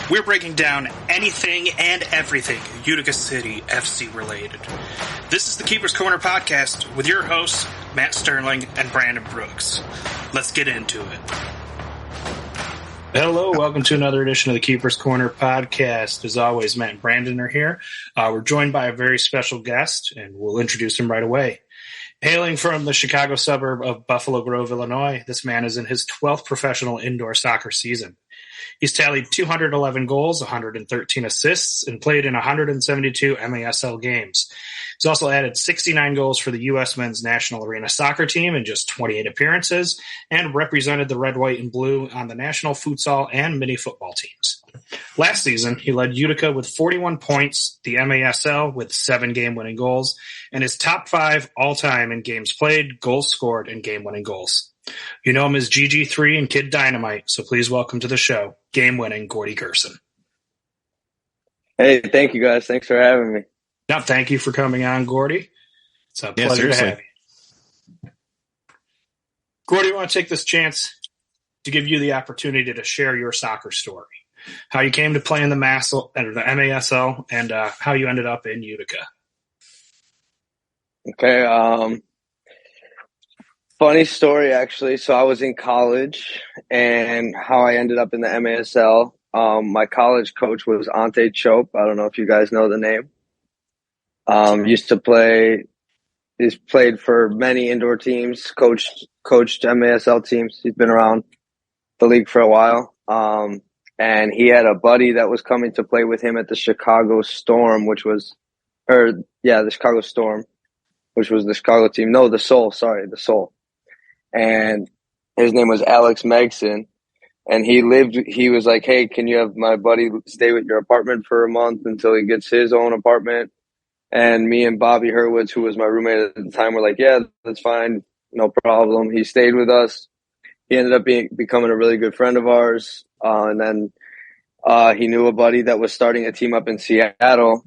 We're breaking down anything and everything Utica City FC related. This is the Keeper's Corner podcast with your hosts, Matt Sterling and Brandon Brooks. Let's get into it. Hello, welcome to another edition of the Keeper's Corner podcast. As always, Matt and Brandon are here. We're joined by a very special guest, and we'll introduce him right away. Hailing from the Chicago suburb of Buffalo Grove, Illinois, this man is in his 12th professional indoor soccer season. He's tallied 211 goals, 113 assists, and played in 172 MASL games. He's also added 69 goals for the U.S. men's national arena soccer team in just 28 appearances, and represented the red, white, and blue on the national futsal and mini football teams. Last season, he led Utica with 41 points, the MASL with 7 game-winning goals, and is top 5 all-time in games played, goals scored, and game-winning goals. You know him as GG3 and Kid Dynamite, so please welcome to the show, game-winning Gordy Gurson. Hey, thank you guys. Thanks for having me. No, thank you for coming on, Gordy. It's a pleasure to have you. Gordy, I want to take this chance to give you the opportunity to share your soccer story, how you came to play in the MASL, and how you ended up in Utica. Okay, funny story, actually. So I was in college, and how I ended up in the MASL. My college coach was Ante Chope. I don't know if you guys know the name. He's played for many indoor teams, coached MASL teams. He's been around the league for a while. And he had a buddy that was coming to play with him at the Chicago Storm, the Chicago Storm, which was the Chicago team. No, the Soul. And his name was Alex Megson. And he was like, hey, can you have my buddy stay with your apartment for a month until he gets his own apartment? And me and Bobby Hurwitz, who was my roommate at the time, were like, yeah, that's fine. No problem. He stayed with us. He ended up becoming a really good friend of ours. And then he knew a buddy that was starting a team up in Seattle.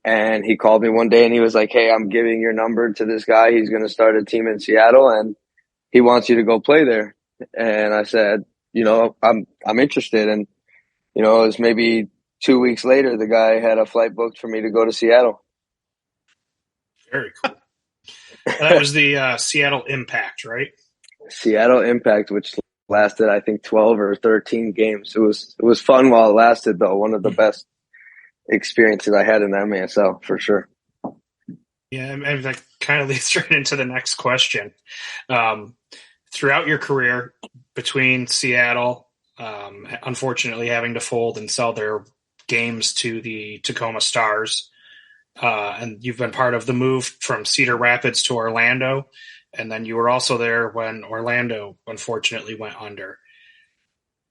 And he called me one day and he was like, hey, I'm giving your number to this guy. He's going to start a team in Seattle and he wants you to go play there. And I said, I'm interested. And, it was maybe 2 weeks later, the guy had a flight booked for me to go to Seattle. Very cool. That was the Seattle Impact, right? Seattle Impact, which lasted, I think, 12 or 13 games. It was fun while it lasted, though. One of the best experiences I had in the MASL, for sure. Yeah, and that kind of leads right into the next question. Throughout your career, between Seattle, unfortunately having to fold and sell their games to the Tacoma Stars, and you've been part of the move from Cedar Rapids to Orlando, and then you were also there when Orlando unfortunately went under.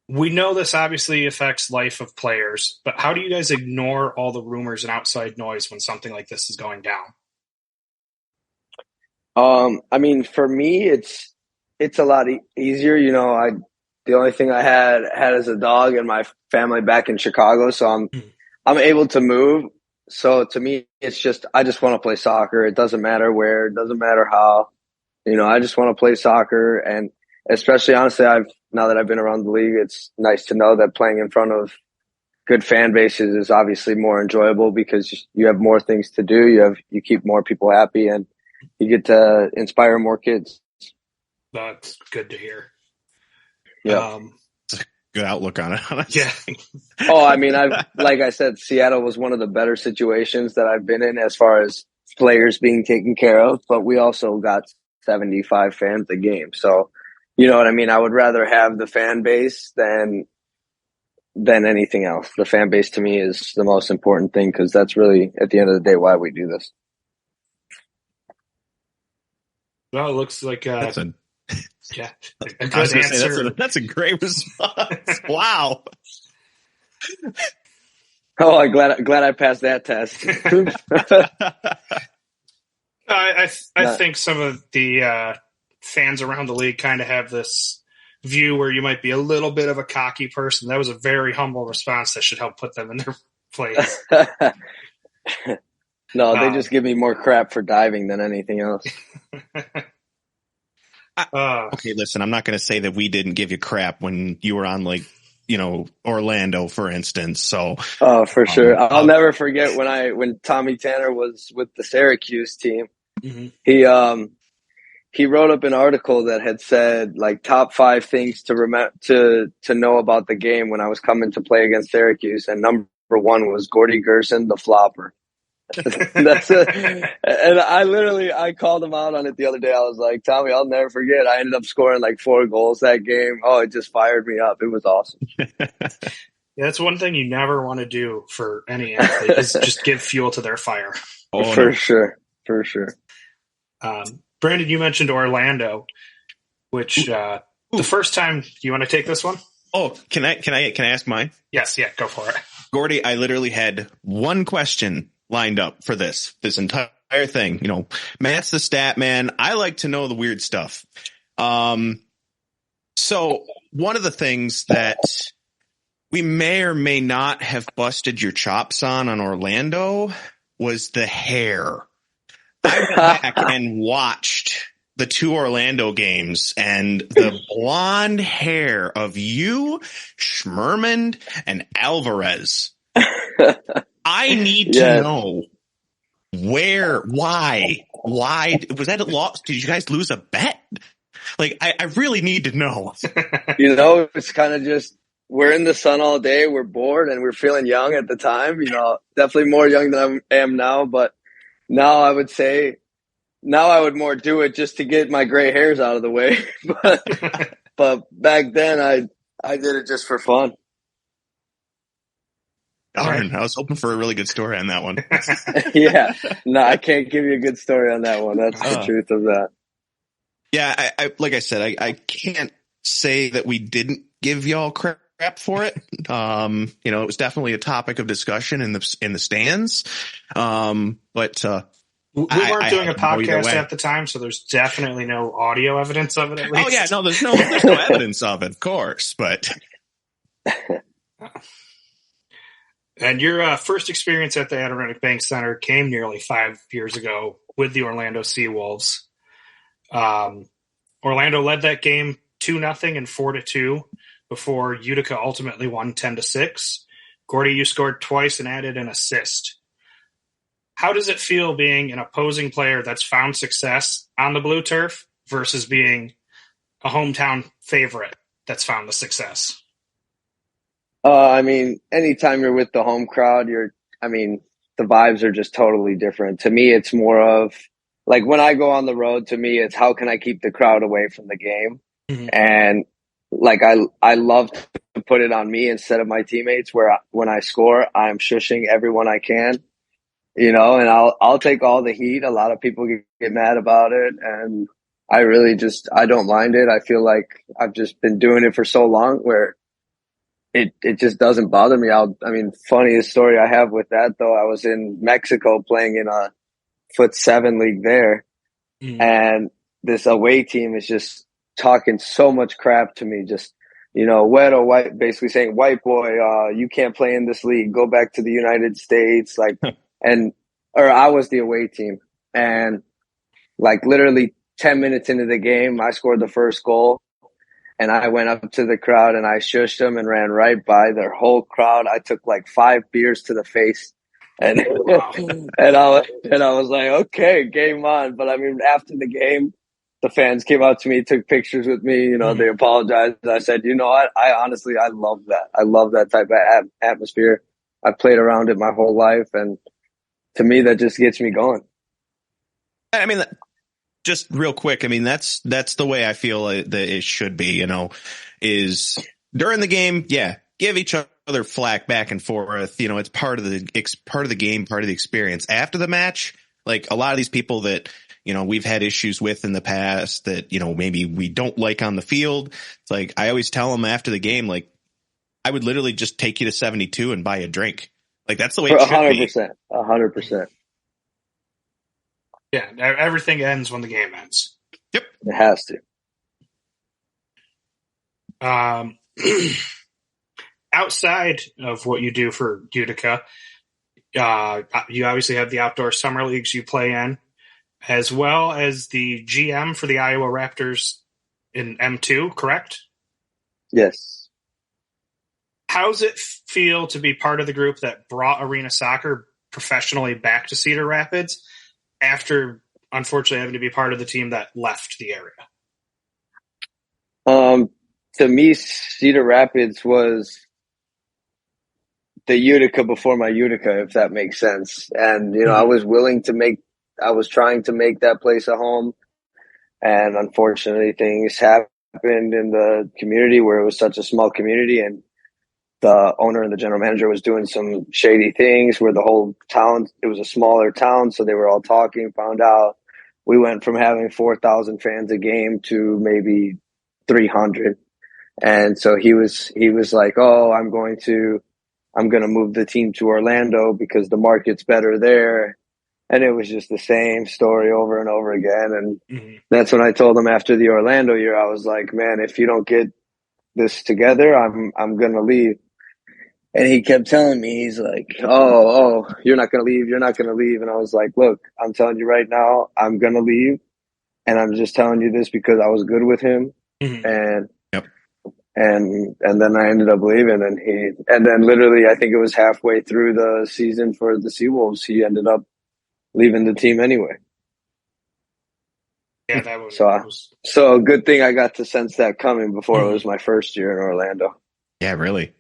We know this obviously affects life of players, but how do you guys ignore all the rumors and outside noise when something like this is going down? For me, it's a lot easier. The only thing I had as a dog and my family back in Chicago, so I'm able to move. So to me, it's just I just want to play soccer. It doesn't matter where, it doesn't matter how. I just want to play soccer, and especially honestly, now that I've been around the league, it's nice to know that playing in front of good fan bases is obviously more enjoyable because you have more things to do. You keep more people happy, and you get to inspire more kids. That's good to hear. Yeah. It's a good outlook on it. Yeah. Like I said, Seattle was one of the better situations that I've been in as far as players being taken care of, but we also got 75 fans a game. So, you know what I mean? I would rather have the fan base than anything else. The fan base to me is the most important thing because that's really, at the end of the day, why we do this. Well, it looks like a good answer. That's a great response. Wow. Oh, I'm glad I passed that test. I think some of the fans around the league kind of have this view where you might be a little bit of a cocky person. That was a very humble response that should help put them in their place. No, they just give me more crap for diving than anything else. Okay, listen, I'm not going to say that we didn't give you crap when you were on like Orlando, for instance. So, oh, for sure. I'll never forget when Tommy Tanner was with the Syracuse team. Mm-hmm. He wrote up an article that had said like top 5 things to know about the game when I was coming to play against Syracuse, and number 1 was Gordy Gurson, the flopper. And I called him out on it the other day. I was like, Tommy, I'll never forget. I ended up scoring like 4 goals that game. Oh, it just fired me up. It was awesome. Yeah, that's one thing you never want to do for any athlete is just give fuel to their fire. Oh, for sure. Brandon, you mentioned Orlando, which the first time, you want to take this one? Oh, can I ask mine? Yes, yeah, go for it. Gordy, I literally had one question lined up for this entire thing. Matt's the stat man. I like to know the weird stuff. So one of the things that we may or may not have busted your chops on Orlando was the hair. I went back and watched the 2 Orlando games, and the blonde hair of you, Schmerman, and Alvarez. I need to know why was that a loss? Did you guys lose a bet? Like, I really need to know. It's kind of just, we're in the sun all day. We're bored and we're feeling young at the time, definitely more young than I am now, but now I would say, I would more do it just to get my gray hairs out of the way. but back then I did it just for fun. Darn, I was hoping for a really good story on that one. Yeah. No, I can't give you a good story on that one. That's the truth of that. Yeah, I like I said, I can't say that we didn't give y'all crap for it. It was definitely a topic of discussion in the stands. But we weren't doing a podcast at the time, so there's definitely no audio evidence of it, at least. Oh yeah, no, there's no evidence of it, of course, but. And your first experience at the Adirondack Bank Center came nearly 5 years ago with the Orlando Seawolves. Orlando led that game 2-0 and 4-2 before Utica ultimately won 10-6. Gordy, you scored twice and added an assist. How does it feel being an opposing player that's found success on the blue turf versus being a hometown favorite that's found the success? Anytime you're with the home crowd, the vibes are just totally different. To me, it's more of like when I go on the road, to me, it's how can I keep the crowd away from the game? Mm-hmm. And like, I love to put it on me instead of my teammates where when I score, I'm shushing everyone I can, and I'll take all the heat. A lot of people get mad about it. And I don't mind it. I feel like I've just been doing it for so long where it just doesn't bother me. Funniest story I have with that though, I was in Mexico playing in a foot 7 league there. Mm. And this away team is just talking so much crap to me. Just, Wedo white, basically saying, white boy, you can't play in this league. Go back to the United States. Like, or I was the away team. And like literally 10 minutes into the game, I scored the first goal. And I went up to the crowd and I shushed them and ran right by their whole crowd. I took like 5 beers to the face, and and I was like, okay, game on. But after the game, the fans came out to me, took pictures with me. They apologized. I said, what? I honestly, I love that. I love that type of atmosphere. I played around it my whole life, and to me, that just gets me going. Just real quick, that's the way I feel that it should be, is during the game, give each other flack back and forth. It's part of the game, part of the experience. After the match, like a lot of these people that, we've had issues with in the past that, maybe we don't like on the field. It's like, I always tell them after the game, like, I would literally just take you to 72 and buy a drink. Like, that's the way it should 100%, 100%. Yeah, everything ends when the game ends. Yep. It has to. Outside of what you do for Utica, you obviously have the outdoor summer leagues you play in, as well as the GM for the Iowa Raptors in M2, correct? Yes. how's it feel to be part of the group that brought arena soccer professionally back to Cedar Rapids after, unfortunately, having to be part of the team that left the area? To me, Cedar Rapids was the Utica before my Utica, if that makes sense. And, I was trying to make that place a home. And unfortunately, things happened in the community where it was such a small community, and the owner and the general manager was doing some shady things where the whole town, it was a smaller town. So they were all talking, found out we went from having 4,000 fans a game to maybe 300. And so he was like, oh, I'm going to move the team to Orlando because the market's better there. And it was just the same story over and over again. And that's when I told him after the Orlando year, I was like, man, if you don't get this together, I'm going to leave. And he kept telling me, he's like, oh, you're not going to leave. You're not going to leave. And I was like, look, I'm telling you right now, I'm going to leave. And I'm just telling you this because I was good with him. And then I ended up leaving, and then literally, I think it was halfway through the season for the Seawolves, he ended up leaving the team anyway. Yeah, that was so good thing I got to sense that coming before it was my first year in Orlando. Yeah, really.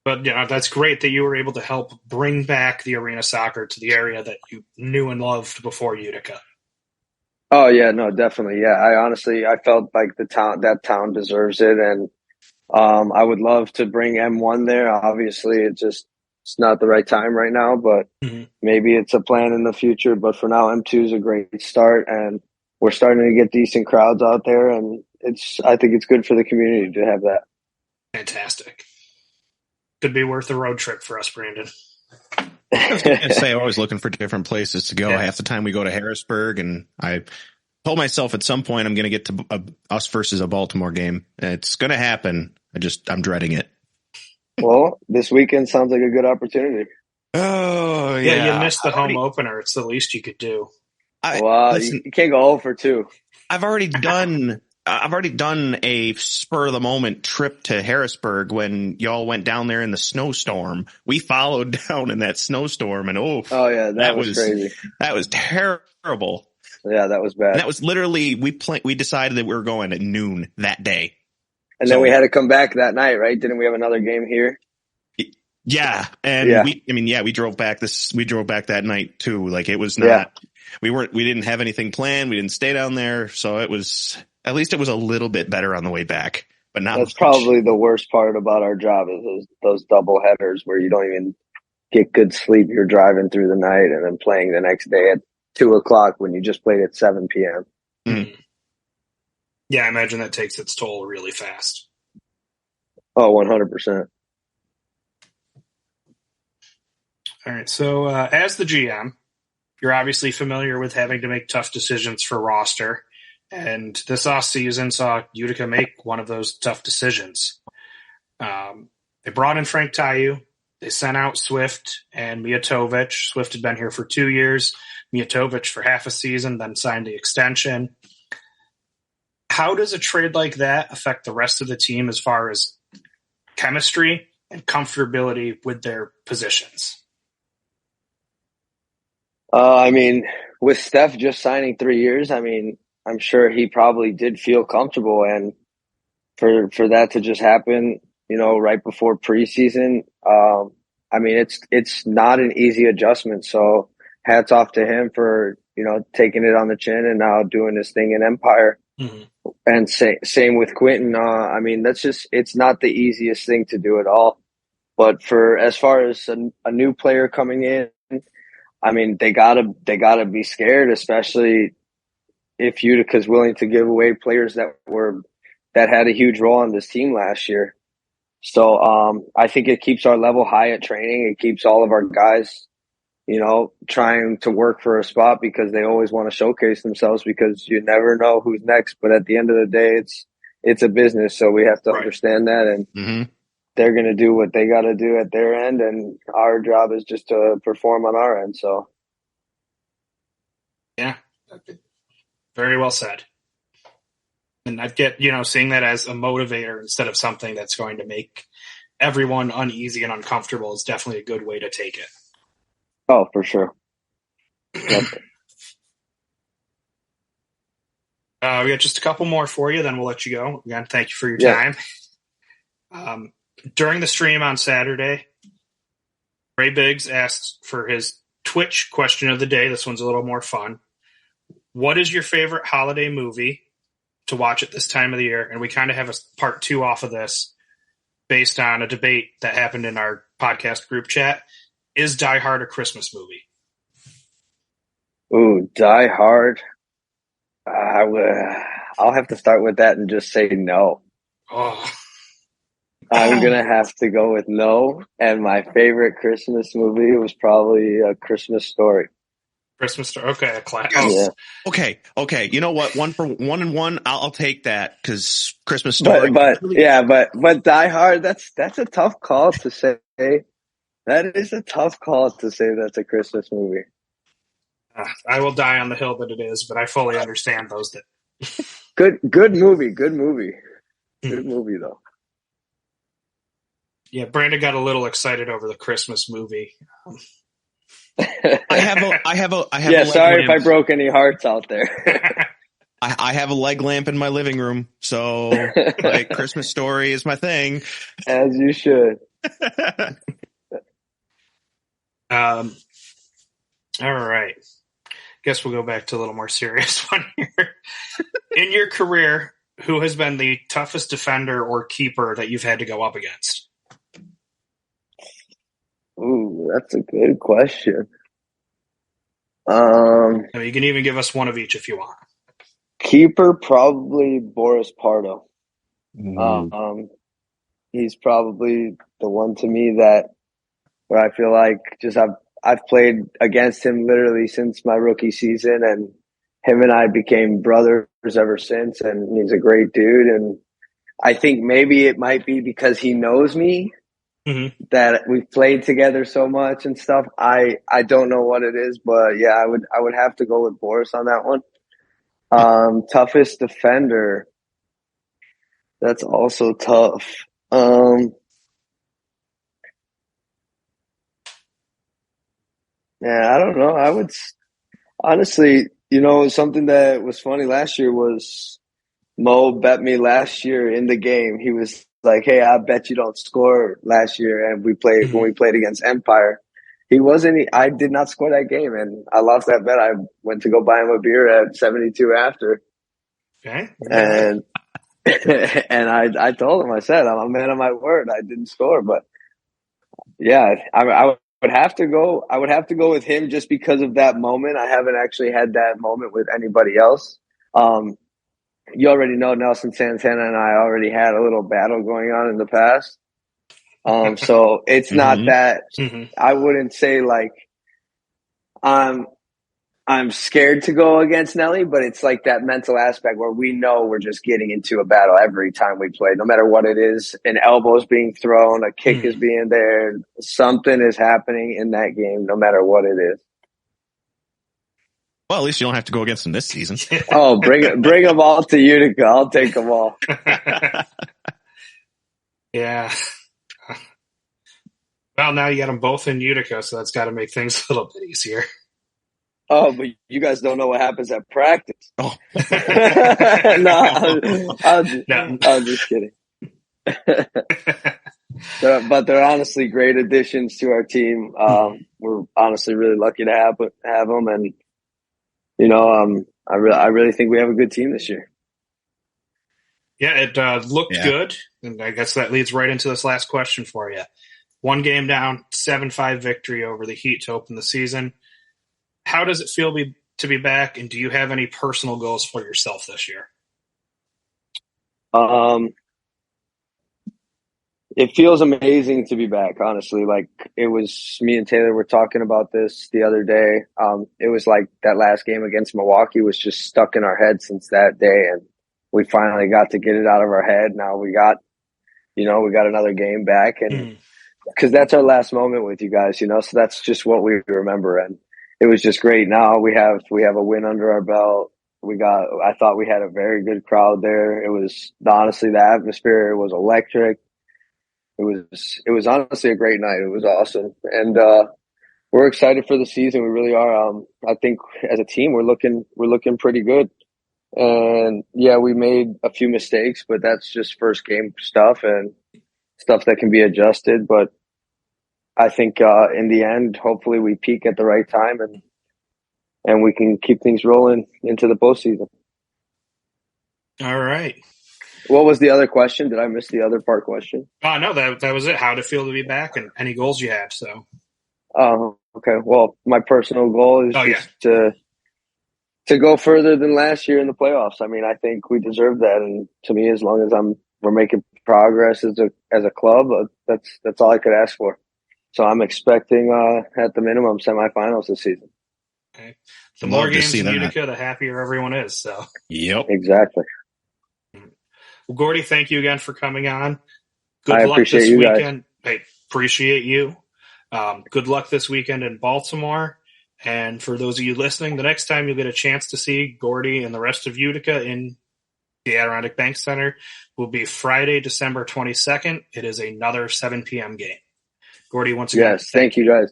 But that's great that you were able to help bring back the arena soccer to the area that you knew and loved before Utica. Oh yeah, no, definitely. Yeah, I felt like that town deserves it, and I would love to bring M1 there. Obviously, it's not the right time right now, but maybe it's a plan in the future. But for now, M2 is a great start, and we're starting to get decent crowds out there, and I think it's good for the community to have that. Fantastic. Could be worth a road trip for us, Brandon. I was going to say, I'm always looking for different places to go. Yeah. Half the time we go to Harrisburg, and I told myself at some point I'm going to get to us versus a Baltimore game. It's going to happen. I'm dreading it. Well, this weekend sounds like a good opportunity. Oh, yeah. You missed the home opener. It's the least you could do. You can't go 0 for 2. I've already done a spur of the moment trip to Harrisburg when y'all went down there in the snowstorm. We followed down in that snowstorm, and that was crazy. That was terrible. Yeah, that was bad. And that was literally we decided that we were going at noon that day. And then we had to come back that night, right? Didn't we have another game here? Yeah. And we drove back that night too. Like, it was not, we didn't have anything planned. We didn't stay down there. So at least it was a little bit better on the way back, but not. That's probably the worst part about our job is those double headers where you don't even get good sleep. You're driving through the night and then playing the next day at 2:00 when you just played at 7 p.m. Mm-hmm. Yeah, I imagine that takes its toll really fast. Oh, 100%. All right. So as the GM, you're obviously familiar with having to make tough decisions for roster. And this offseason saw Utica make one of those tough decisions. They brought in Frank Tayu. They sent out Swift and Mijatovic. Swift had been here for 2 years. Mijatovic for half a season, then signed the extension. How does a trade like that affect the rest of the team as far as chemistry and comfortability with their positions? With Steph just signing 3 years, I'm sure he probably did feel comfortable, and for that to just happen, right before preseason, it's not an easy adjustment. So hats off to him for, taking it on the chin and now doing his thing in Empire. Mm-hmm. And same with Quentin. It's not the easiest thing to do at all. But as far as a new player coming in, they gotta be scared, especially if Utica's willing to give away players that had a huge role on this team last year. So I think it keeps our level high at training. It keeps all of our guys, trying to work for a spot because they always want to showcase themselves because you never know who's next. But at the end of the day, it's a business, so we have to understand that, and they're going to do what they got to do at their end, and our job is just to perform on our end. So, yeah, very well said. And I'd get, seeing that as a motivator instead of something that's going to make everyone uneasy and uncomfortable is definitely a good way to take it. Oh, for sure. Yep. We got just a couple more for you, then we'll let you go. Again, thank you for your time. During the stream on Saturday, Ray Biggs asked for his Twitch question of the day. This one's a little more fun. What is your favorite holiday movie to watch at this time of the year? And we kind of have a part 2 off of this based on a debate that happened in our podcast group chat. Is Die Hard a Christmas movie? Ooh, Die Hard. I'll have to start with that and just say no. Oh. I'm going to have to go with no. And my favorite Christmas movie was probably A Christmas Story. Christmas Story. Okay, a class. Yes. Yeah. Okay. You know what? 1 for 1 and 1. I'll take that because Christmas Story. But Die Hard. That's a tough call to say. That is a tough call to say that's a Christmas movie. I will die on the hill that it is, but I fully understand those that. Good movie. Good movie though. Yeah, Brandon got a little excited over the Christmas movie. I have a yeah, sorry if I broke any hearts out there. I have a leg lamp in my living room, so like Christmas Story is my thing. As you should. All right. Guess we'll go back to a little more serious one here. In your career, who has been the toughest defender or keeper that you've had to go up against? Ooh, that's a good question. You can even give us one of each if you want. Keeper, probably Boris Pardo. He's probably the one to me where I feel like I've played against him literally since my rookie season, and him and I became brothers ever since, and he's a great dude. And I think maybe it might be because he knows me that we've played together so much and stuff. I don't know what it is, but yeah, I would have to go with Boris on that one. Toughest defender. That's also tough. Yeah, I don't know. I would honestly, something that was funny last year was Mo bet me last year in the game. He was like, "Hey, I bet you don't score last year." And when we played against Empire, I did not score that game, and I lost that bet. I went to go buy him a beer at 72 after. Okay. And I told him, I said, I'm a man of my word. I didn't score, but yeah, I would have to go. I would have to go with him just because of that moment. I haven't actually had that moment with anybody else. You already know Nelson Santana and I already had a little battle going on in the past. So it's not that I wouldn't say like I'm scared to go against Nelly, but it's like that mental aspect where we know we're just getting into a battle every time we play, no matter what it is. An elbow is being thrown, a kick is being there, something is happening in that game, no matter what it is. Well, at least you don't have to go against them this season. Oh, bring them all to Utica. I'll take them all. Yeah. Well, now you got them both in Utica, so that's got to make things a little bit easier. Oh, but you guys don't know what happens at practice. Oh. No, I'm just kidding. But they're honestly great additions to our team. We're honestly really lucky to have them, and I really think we have a good team this year. Yeah, it looked good, and I guess that leads right into this last question for you. 1 game down, 7-5 victory over the Heat to open the season. How does it feel to be back, and do you have any personal goals for yourself this year? It feels amazing to be back, honestly. Like, it was me and Taylor were talking about this the other day. It was like that last game against Milwaukee was just stuck in our head since that day, and we finally got to get it out of our head. Now we got another game back, and because that's our last moment with you guys, so that's just what we remember. And it was just great. Now we have a win under our belt. I thought we had a very good crowd there. It was honestly, the atmosphere was electric. It was honestly a great night. It was awesome. And, we're excited for the season. We really are. I think as a team, we're looking pretty good. And yeah, we made a few mistakes, but that's just first game stuff and stuff that can be adjusted. But I think, in the end, hopefully we peak at the right time and we can keep things rolling into the postseason. All right. What was the other question? Did I miss the other part question? No, that was it. How did it feel to be back and any goals you had? So. Okay. Well, my personal goal is to go further than last year in the playoffs. I mean, I think we deserve that. And to me, as long as we're making progress as a club, that's all I could ask for. So I'm expecting, at the minimum, semifinals this season. Okay. The more games in Utica, the happier everyone is. So. Yep. Exactly. Well, Gordy, thank you again for coming on. Good luck this weekend. Hey, appreciate you. Good luck this weekend in Baltimore. And for those of you listening, the next time you'll get a chance to see Gordy and the rest of Utica in the Adirondack Bank Center will be Friday, December 22nd. It is another 7 p.m. game. Gordy, once again. Yes, thank you guys.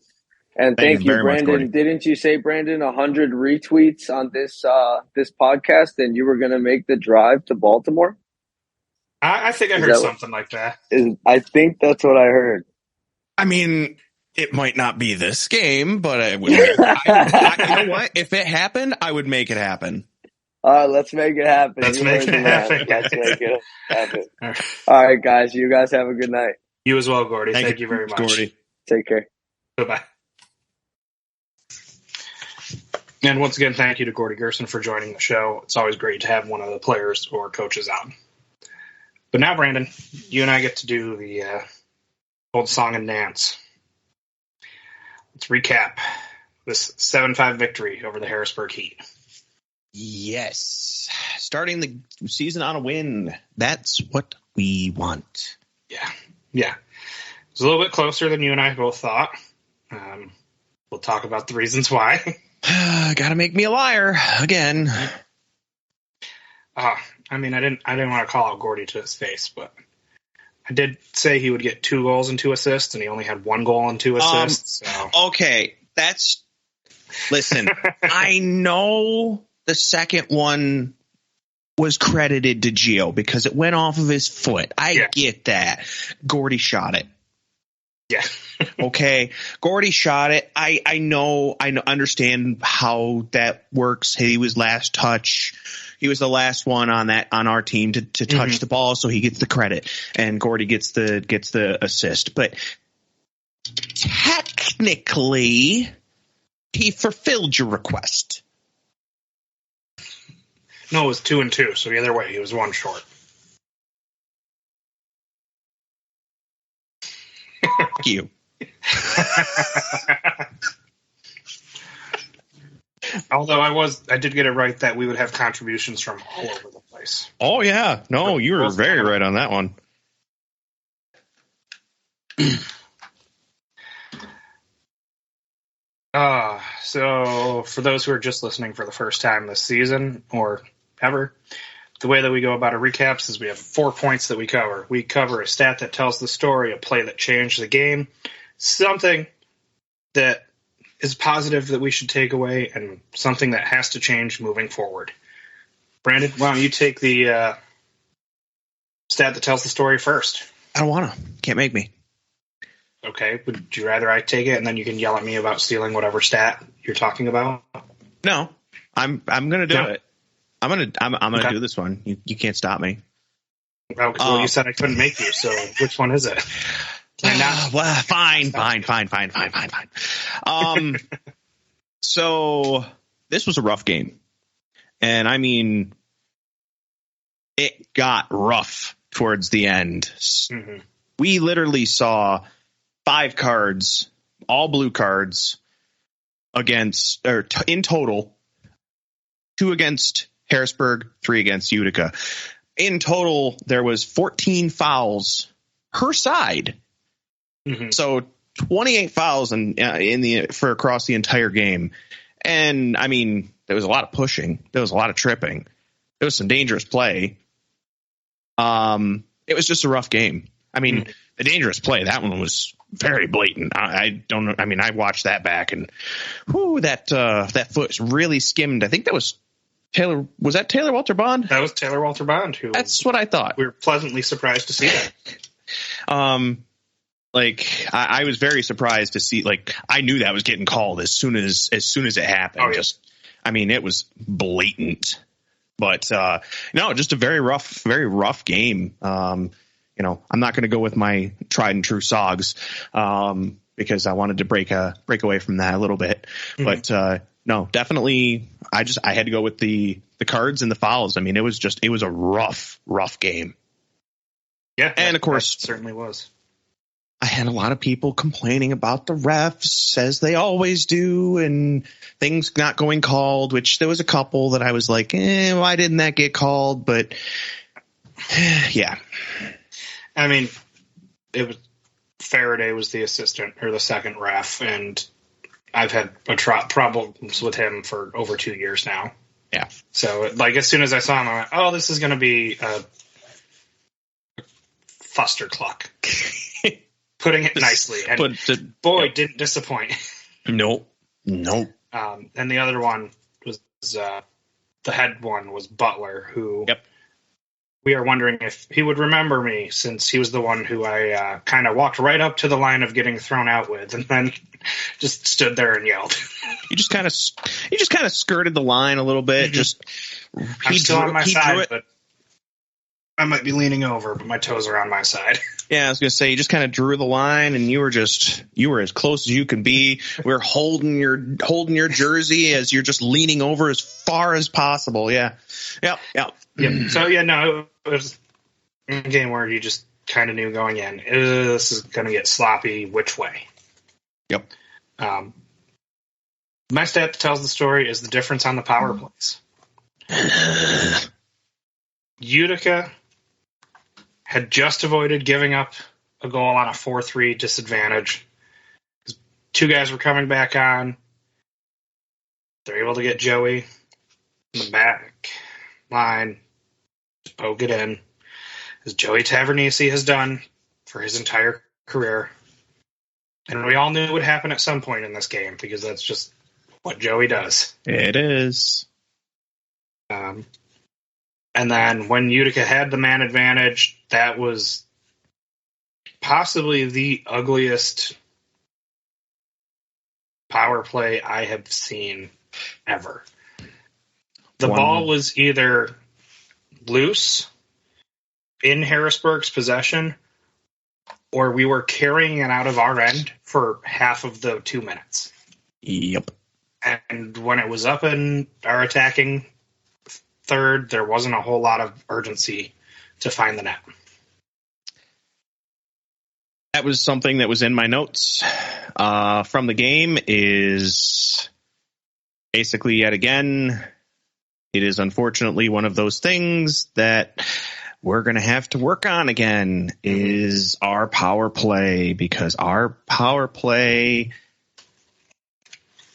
And thank you, Brandon. Much, didn't you say, Brandon, 100 retweets on this podcast and you were going to make the drive to Baltimore? I think I heard something like that. I think that's what I heard. I mean, it might not be this game, but I would. You know what? If it happened, I would make it happen. Let's make it happen. Let's make it happen. Let's make it happen. All right, guys. You guys have a good night. You as well, Gordy. Thank you very much. Gordy. Take care. Bye-bye. And once again, thank you to Gordy Gurson for joining the show. It's always great to have one of the players or coaches on. But now, Brandon, you and I get to do the old song and dance. Let's recap this 7-5 victory over the Harrisburg Heat. Yes. Starting the season on a win. That's what we want. Yeah. It's a little bit closer than you and I both thought. We'll talk about the reasons why. Gotta make me a liar again. I mean, I didn't want to call out Gordy to his face, but I did say he would get 2 goals and 2 assists, and he only had 1 goal and 2 assists. So. Okay, listen, I know the second one was credited to Gio because it went off of his foot. I get that. Gordy shot it. Yeah. Okay. Gordy shot it. I understand how that works. He was last touch. He was the last one on our team to touch the ball, so he gets the credit, and Gordy gets the assist. But technically, he fulfilled your request. No, it was 2 and 2. So either way, he was 1 short. Fuck you. Although I did get it right that we would have contributions from all over the place. Oh yeah, no, you were very right on that one. So for those who are just listening for the first time this season or ever, the way that we go about our recaps is we have 4 points that we cover. We cover a stat that tells the story, a play that changed the game, something that is positive that we should take away, and something that has to change moving forward. Brandon, why don't you take the stat that tells the story first? I don't want to. Can't make me. Okay. Would you rather I take it and then you can yell at me about stealing whatever stat you're talking about? No, I'm gonna do it. I'm gonna do this one. You can't stop me. Well, you said I couldn't make you, so which one is it? Well, fine. So this was a rough game, and I mean, it got rough towards the end. Mm-hmm. We literally saw 5 cards, all blue cards, in total, 2 against Harrisburg, 3 against Utica. In total, there was 14 fouls per side. Mm-hmm. So 28 fouls for across the entire game. And I mean, There was a lot of pushing. There was a lot of tripping. There was some dangerous play. It was just a rough game. I mean, the dangerous play, that one was very blatant. I don't know. I mean, I watched that back, and that foot really skimmed. I think that was Taylor. Was that Taylor Walter Bond? That was Taylor Walter Bond. That's what I thought. We were pleasantly surprised to see that. I was very surprised to see. Like, I knew that was getting called as soon as it happened. Oh, yeah. It was blatant. But no, just a very rough game. I'm not going to go with my tried and true Sogs because I wanted to break away from that a little bit. Mm-hmm. But no, definitely, I had to go with the Cards and the fouls. I mean, it was a rough game. Yeah, and of course, it certainly was. I had a lot of people complaining about the refs, as they always do, and things not going called, which there was a couple that I was like, why didn't that get called? But, yeah. I mean, it was Faraday was the assistant or the second ref, and I've had problems with him for over 2 years now. Yeah. So, like, as soon as I saw him, I went, oh, this is going to be a fustercluck. Putting it nicely. And didn't disappoint. Nope. And the other one was the head one was Butler, who we are wondering if he would remember me, since he was the one who I kind of walked right up to the line of getting thrown out with, and then just stood there and yelled. You just kind of skirted the line a little bit. Mm-hmm. I'm still on my side, but I might be leaning over, but my toes are on my side. Yeah, I was going to say, you just kind of drew the line, and you were as close as you can be. We're holding your jersey as you're just leaning over as far as possible. Yeah. Yep. So, it was a game where you just kind of knew going in, this is going to get sloppy which way. Yep. My stat that tells the story is the difference on the power plays. Utica had just avoided giving up a goal on a 4-3 disadvantage. Two guys were coming back on. They're able to get Joey in the back line, just poke it in, as Joey Tavernisi has done for his entire career. And we all knew it would happen at some point in this game, because that's just what Joey does. It is. And then when Utica had the man advantage, that was possibly the ugliest power play I have seen ever. The ball was either loose in Harrisburg's possession, or we were carrying it out of our end for half of the 2 minutes. Yep. And when it was up in our attacking third, there wasn't a whole lot of urgency to find the net. That was something that was in my notes from the game, is basically, yet again, it is unfortunately one of those things that we're going to have to work on again, is our power play, because our power play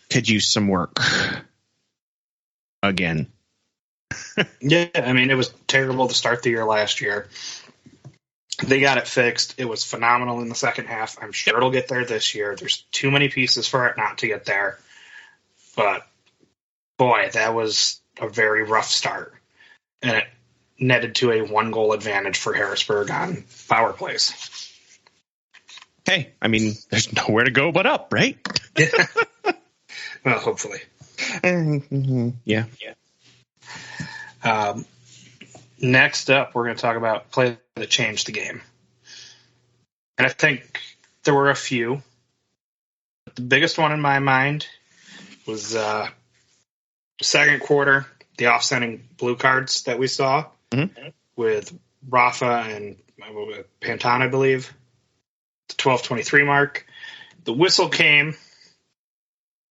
could use some work again. Yeah, I mean, it was terrible to start the year last year. They got it fixed. It was phenomenal in the second half. I'm sure it'll get there this year. There's too many pieces for it not to get there. But, boy, that was a very rough start. And it netted to a 1-goal advantage for Harrisburg on power plays. Hey, I mean, there's nowhere to go but up, right? Yeah. Well, hopefully. Yeah. Next up, we're going to talk about play that changed the game. And I think there were a few. The biggest one in my mind was second quarter, the offsetting blue cards that we saw with Rafa and Panton, I believe, the 12:23 mark. The whistle came,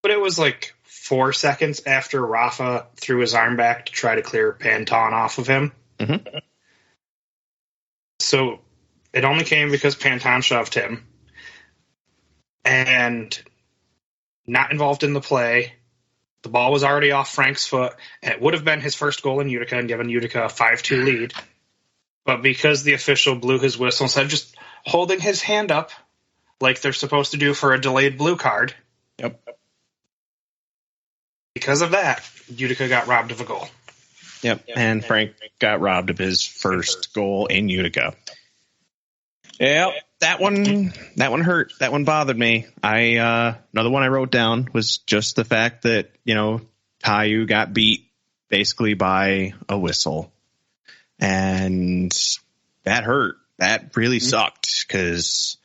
but it was like 4 seconds after Rafa threw his arm back to try to clear Panton off of him. Mm-hmm. So it only came because Panton shoved him. And not involved in the play The ball was already off Frank's foot, and it would have been his first goal in Utica and given Utica a 5-2 lead. But because the official blew his whistle, instead of just holding his hand up like they're supposed to do for a delayed blue card, because of that, Utica got robbed of a goal. Yep, and Frank got robbed of his first goal in Utica. Yep, that one hurt. That one bothered me. Another one I wrote down was just the fact that, Tayu got beat basically by a whistle. And that hurt. That really sucked because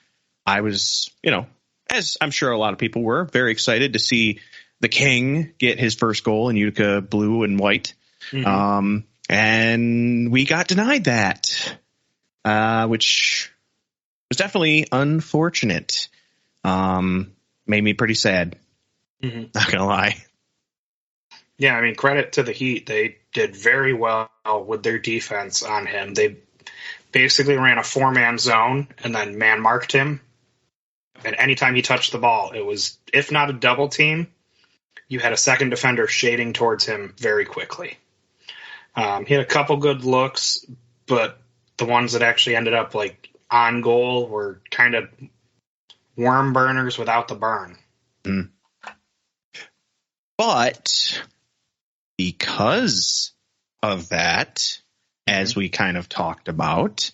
I was, as I'm sure a lot of people were, very excited to see the King get his first goal in Utica blue and white. Mm-hmm. And we got denied that, which was definitely unfortunate. Made me pretty sad. Mm-hmm. Not gonna lie. Yeah, I mean, credit to the Heat. They did very well with their defense on him. They basically ran a 4-man zone and then man-marked him. And anytime he touched the ball, it was, if not a double team, you had a second defender shading towards him very quickly. He had a couple good looks, but the ones that actually ended up on goal were kind of worm burners without the burn. Mm. But because of that, as we kind of talked about,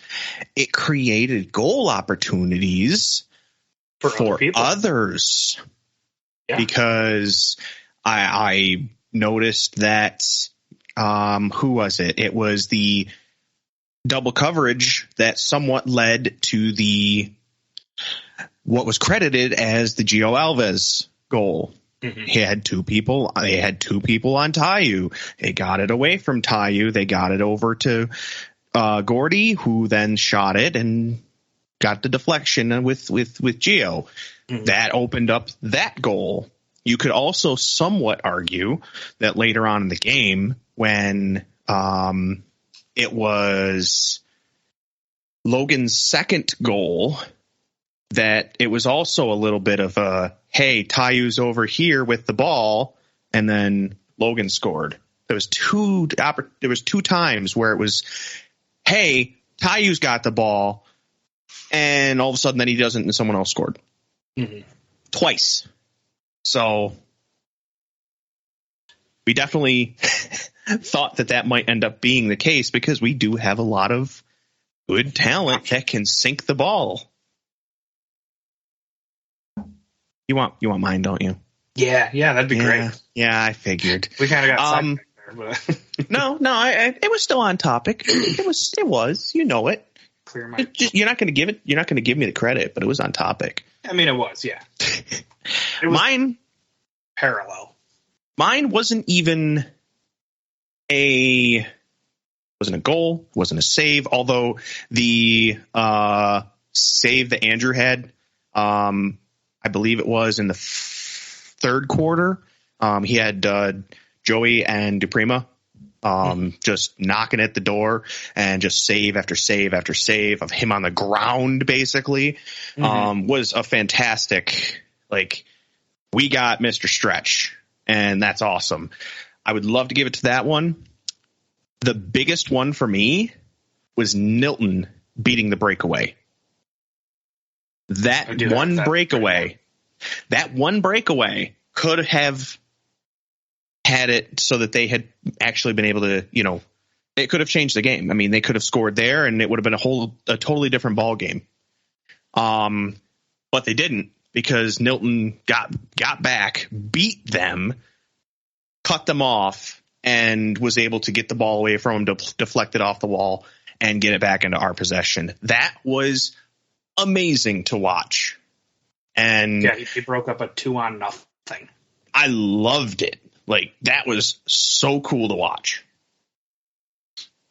it created goal opportunities for others. Yeah. Because I noticed that, who was it? It was the double coverage that somewhat led to what was credited as the Gio Alves goal. Mm-hmm. He had two people. They had two people on Tayu. They got it away from Tayu. They got it over to Gordy, who then shot it and got the deflection with Gio. Mm-hmm. That opened up that goal. You could also somewhat argue that later on in the game, when it was Logan's second goal, that it was also a little bit of a, hey, Tayu's over here with the ball, and then Logan scored. There was two times where it was, hey, Tayu's got the ball, and all of a sudden then he doesn't, and someone else scored. Mm-hmm. Twice. So we definitely thought that might end up being the case because we do have a lot of good talent that can sink the ball. You want mine, don't you? Yeah, that'd be great. Yeah, I figured. We kind of got sidetracked there, but no, it was still on topic. It was, it. Clear my. You're not going to give me the credit, but it was on topic. I mean, it was, yeah. It was mine parallel. Mine wasn't even wasn't a goal, wasn't a save. Although the save that Andrew had, I believe it was in the third quarter. He had Joey and DePrima just knocking at the door and just save after save after save of him on the ground, basically. Was a fantastic, we got Mr. Stretch, and that's awesome. I would love to give it to that one. The biggest one for me was Nilton beating the breakaway. That one breakaway could have had it so that they had actually been able to, it could have changed the game. I mean, they could have scored there and it would have been a totally different ball game. But they didn't, because Nilton got back, beat them, cut them off, and was able to get the ball away from them, deflect it off the wall, and get it back into our possession. That was amazing to watch. And yeah, he broke up a 2-0. I loved it. That was so cool to watch.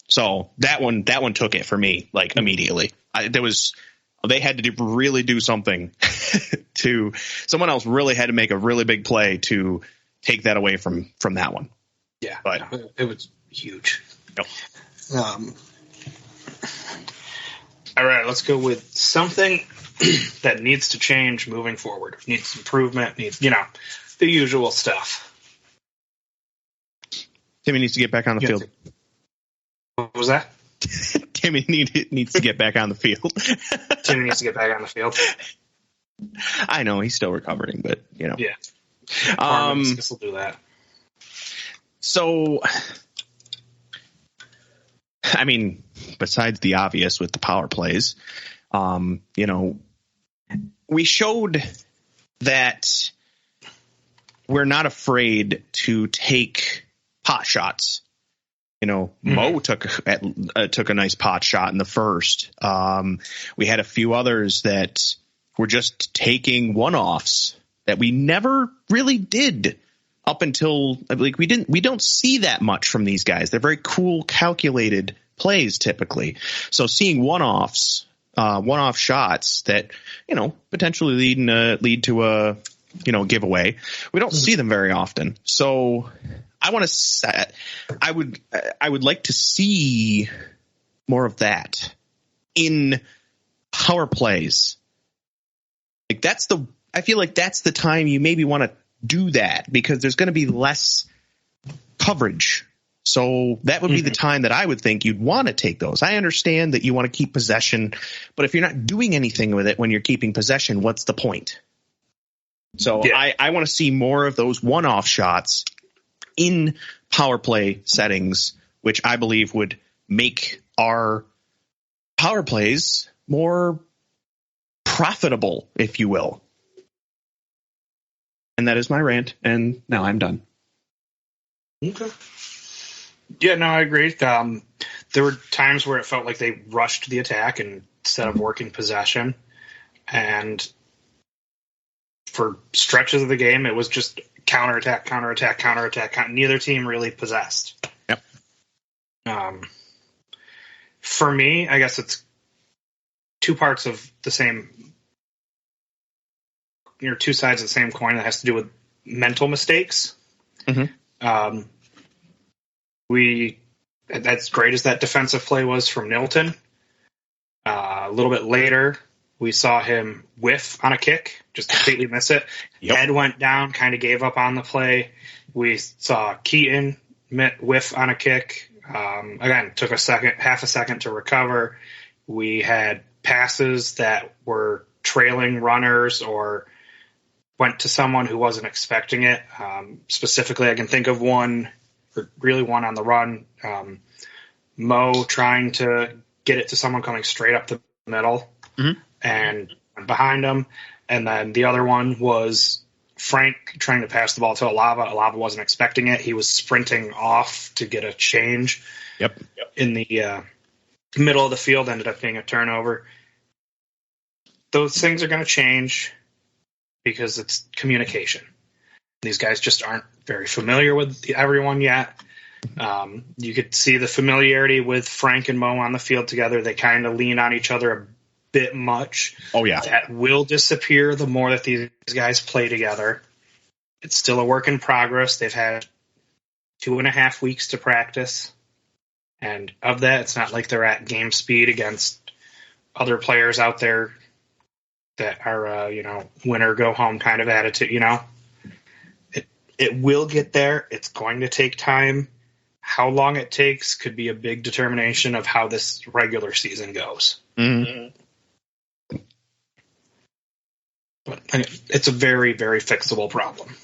So that one took it for me, immediately. They had to really do something someone else really had to make a really big play to take that away from that one. Yeah, but it was huge. Yep. All right, let's go with something that needs to change moving forward. Needs improvement, needs, the usual stuff. Timmy needs to get back on the field. What was that? Timmy needs to get back on the field. Timmy needs to get back on the field. I know he's still recovering, but Yeah. This will do that. So, I mean, besides the obvious with the power plays, we showed that we're not afraid to take pot shots. Mo took a nice pot shot in the first. We had a few others that were just taking one-offs that we never really did up until we don't see that much from these guys. They're very cool, calculated plays typically. So seeing one-off shots that, potentially lead to a, giveaway. We don't see them very often. So I would like to see more of that in power plays. I feel like that's the time you maybe want to do that because there's going to be less coverage. So that would be the time that I would think you'd want to take those. I understand that you want to keep possession, but if you're not doing anything with it when you're keeping possession, what's the point? So yeah. I want to see more of those one-off shots in power play settings, which I believe would make our power plays more profitable, if you will. And that is my rant, and now I'm done. Okay. Yeah, no, I agree. There were times where it felt like they rushed the attack instead of working possession. And for stretches of the game, it was just counterattack. Neither team really possessed. Yep. For me, I guess it's two parts of the same, two sides of the same coin that has to do with mental mistakes. Mm-hmm. As great as that defensive play was from Nilton, a little bit later, we saw him whiff on a kick, just completely miss it. Yep. Head went down, kind of gave up on the play. We saw Keaton whiff on a kick. Again, took half a second to recover. We had passes that were trailing runners or went to someone who wasn't expecting it. Specifically, I can think of one on the run. Mo trying to get it to someone coming straight up the middle and behind him. And then the other one was Frank trying to pass the ball to Alava. Alava wasn't expecting it. He was sprinting off to get a change. Yep. In the middle of the field, ended up being a turnover. Those things are going to change because it's communication. These guys just aren't very familiar with everyone yet. You could see the familiarity with Frank and Mo on the field together. They kind of lean on each other a bit much. Oh, yeah. That will disappear the more that these guys play together. It's still a work in progress. They've had 2.5 weeks to practice. And of that, it's not like they're at game speed against other players out there that are, win or go home kind of attitude, It will get there. It's going to take time. How long it takes could be a big determination of how this regular season goes. Mm-hmm. But it's a very, very fixable problem.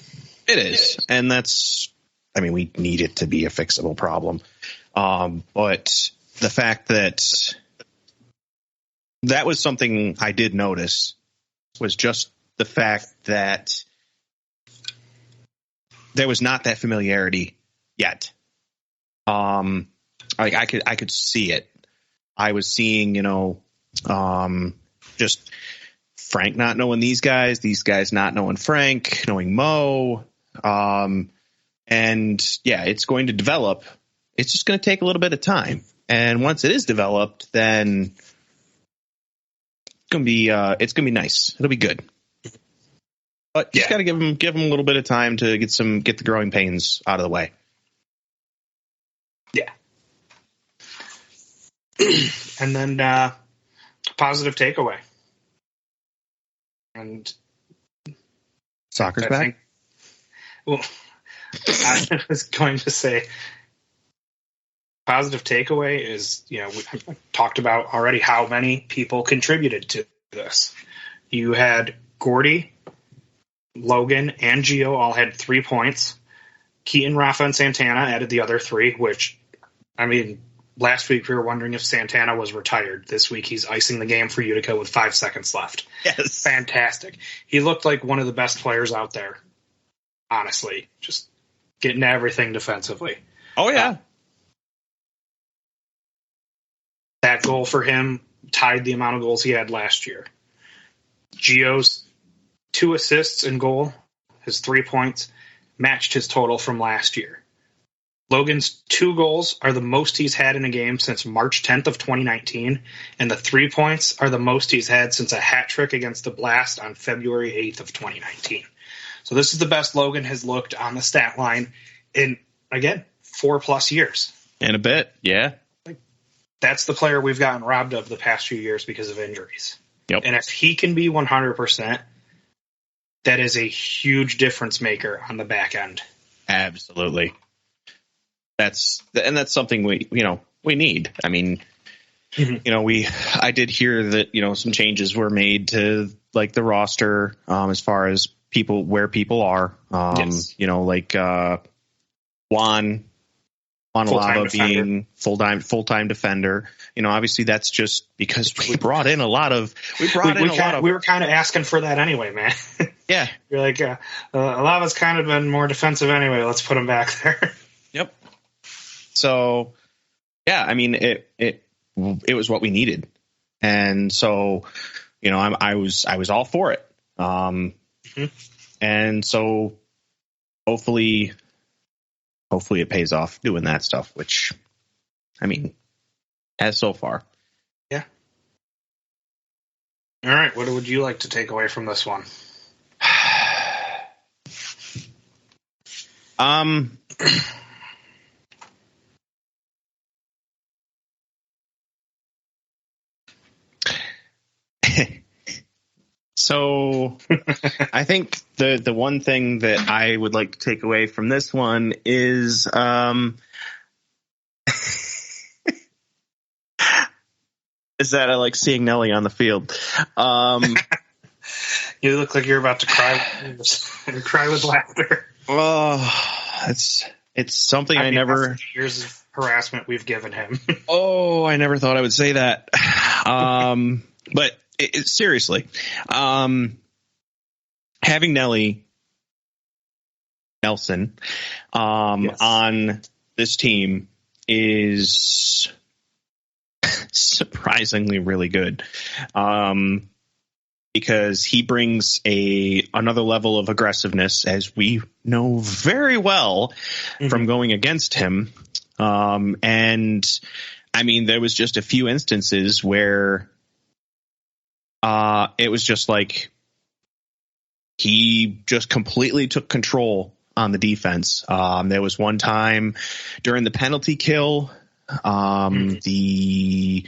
It is. And we need it to be a fixable problem. But the fact that was something I did notice was just the fact that there was not that familiarity yet. I could see it. I was seeing, just Frank not knowing these guys not knowing Frank, knowing Mo. And yeah, it's going to develop. It's just going to take a little bit of time. And once it is developed, then it's going to be nice. It'll be good. But you just got to give them a little bit of time to get the growing pains out of the way. Yeah. And then positive takeaway. And soccer's back? I was going to say positive takeaway is, we talked about already how many people contributed to this. You had Gordy, Logan, and Gio all had 3 points. Keaton, Rafa, and Santana added the other 3, which, last week we were wondering if Santana was retired. This week he's icing the game for Utica with 5 seconds left. Yes. Fantastic. He looked like one of the best players out there, honestly. Just getting everything defensively. Oh, yeah. That goal for him tied the amount of goals he had last year. Gio's 2 assists and goal, his 3 points, matched his total from last year. Logan's 2 goals are the most he's had in a game since March 10th of 2019, and the 3 points are the most he's had since a hat trick against the Blast on February 8th of 2019. So this is the best Logan has looked on the stat line in, again, 4+ years. In a bit, yeah. That's the player we've gotten robbed of the past few years because of injuries. Yep. And if he can be 100%, that is a huge difference maker on the back end. Absolutely. That's something we need. I did hear that, some changes were made to like the roster, as far as where people are, yes. Juan Lava being full-time defender. Obviously that's just because we brought in a lot of. We were kind of asking for that anyway, man. Yeah, you're like Lava's kind of been more defensive anyway. Let's put him back there. Yep. So, yeah, it was what we needed, and so I was all for it. And so hopefully it pays off doing that stuff, which, has so far. Yeah. All right. What would you like to take away from this one? So I think the one thing that I would like to take away from this one is is that I like seeing Nelly on the field. You look like you're about to cry and cry with laughter. Oh, it's something I never. Years of harassment we've given him. Oh, I never thought I would say that. But seriously, having Nelson yes. on this team is surprisingly really good, because he brings another level of aggressiveness, as we know very well from going against him. And there was just a few instances where it was just like he just completely took control on the defense. There was one time during the penalty kill, the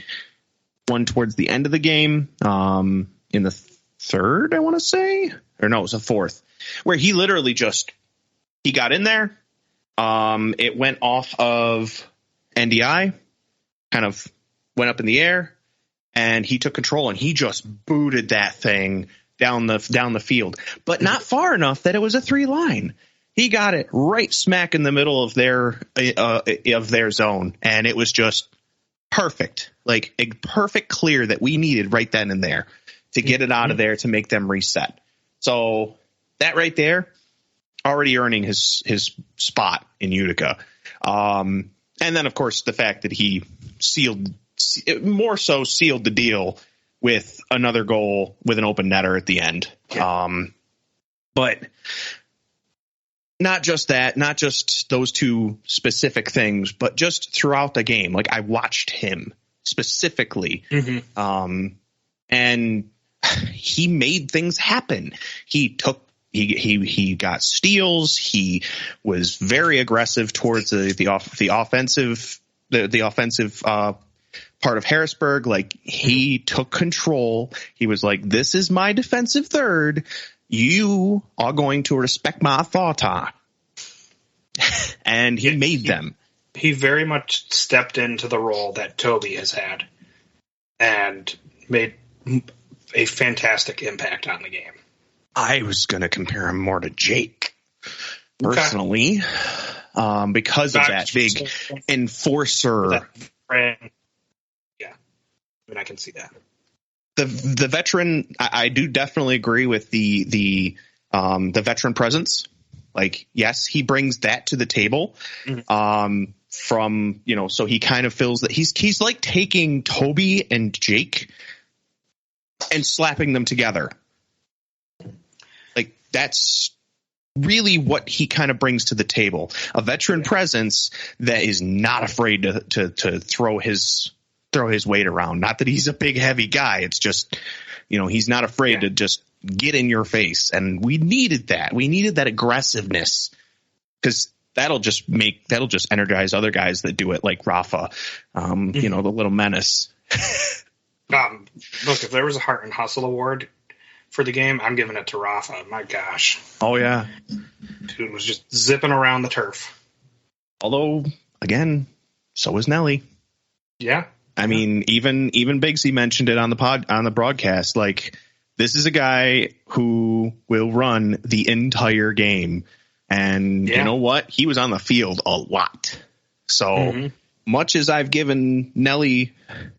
one towards the end of the game, in the third, I want to say, or no, it was the fourth, where he literally he got in there. It went off of NDI, kind of went up in the air, and he took control and he just booted that thing down the field, but not far enough that it was a 3-line. He got it right smack in the middle of their zone, and it was just perfect, like a perfect clear that we needed right then and there to get it out of there to make them reset. So that right there, already earning his spot in Utica. And then, of course, the fact that he sealed the deal with another goal with an open netter at the end. Yeah. But not just that, not just those two specific things, but just throughout the game. Like, I watched him specifically, and he made things happen. He got steals. He was very aggressive towards the offensive part of Harrisburg. Like, he took control. He was like, "This is my defensive third. You are going to respect my authority." And he made them. he very much stepped into the role that Toby has had and made a fantastic impact on the game. I was going to compare him more to Jake personally, because of that big enforcer. Yeah, I mean, I can see that. The veteran, I do definitely agree with the veteran presence. Like, yes, he brings that to the table. From, so he kind of feels that he's like taking Toby and Jake and slapping them together. Like, that's really what he kind of brings to the table. A veteran presence that is not afraid to throw his weight around. Not that he's a big, heavy guy. It's just, he's not afraid to just get in your face. And we needed that. We needed that aggressiveness, because that'll just energize other guys that do it, like Rafa, the little menace. Look, if there was a Heart and Hustle award for the game, I'm giving it to Rafa. My gosh. Oh, yeah. Dude was just zipping around the turf. Although, again, so was Nelly. Yeah. I mean, even Bigsy mentioned it on the broadcast. Like, this is a guy who will run the entire game. And you know what? He was on the field a lot. So much as I've given Nelly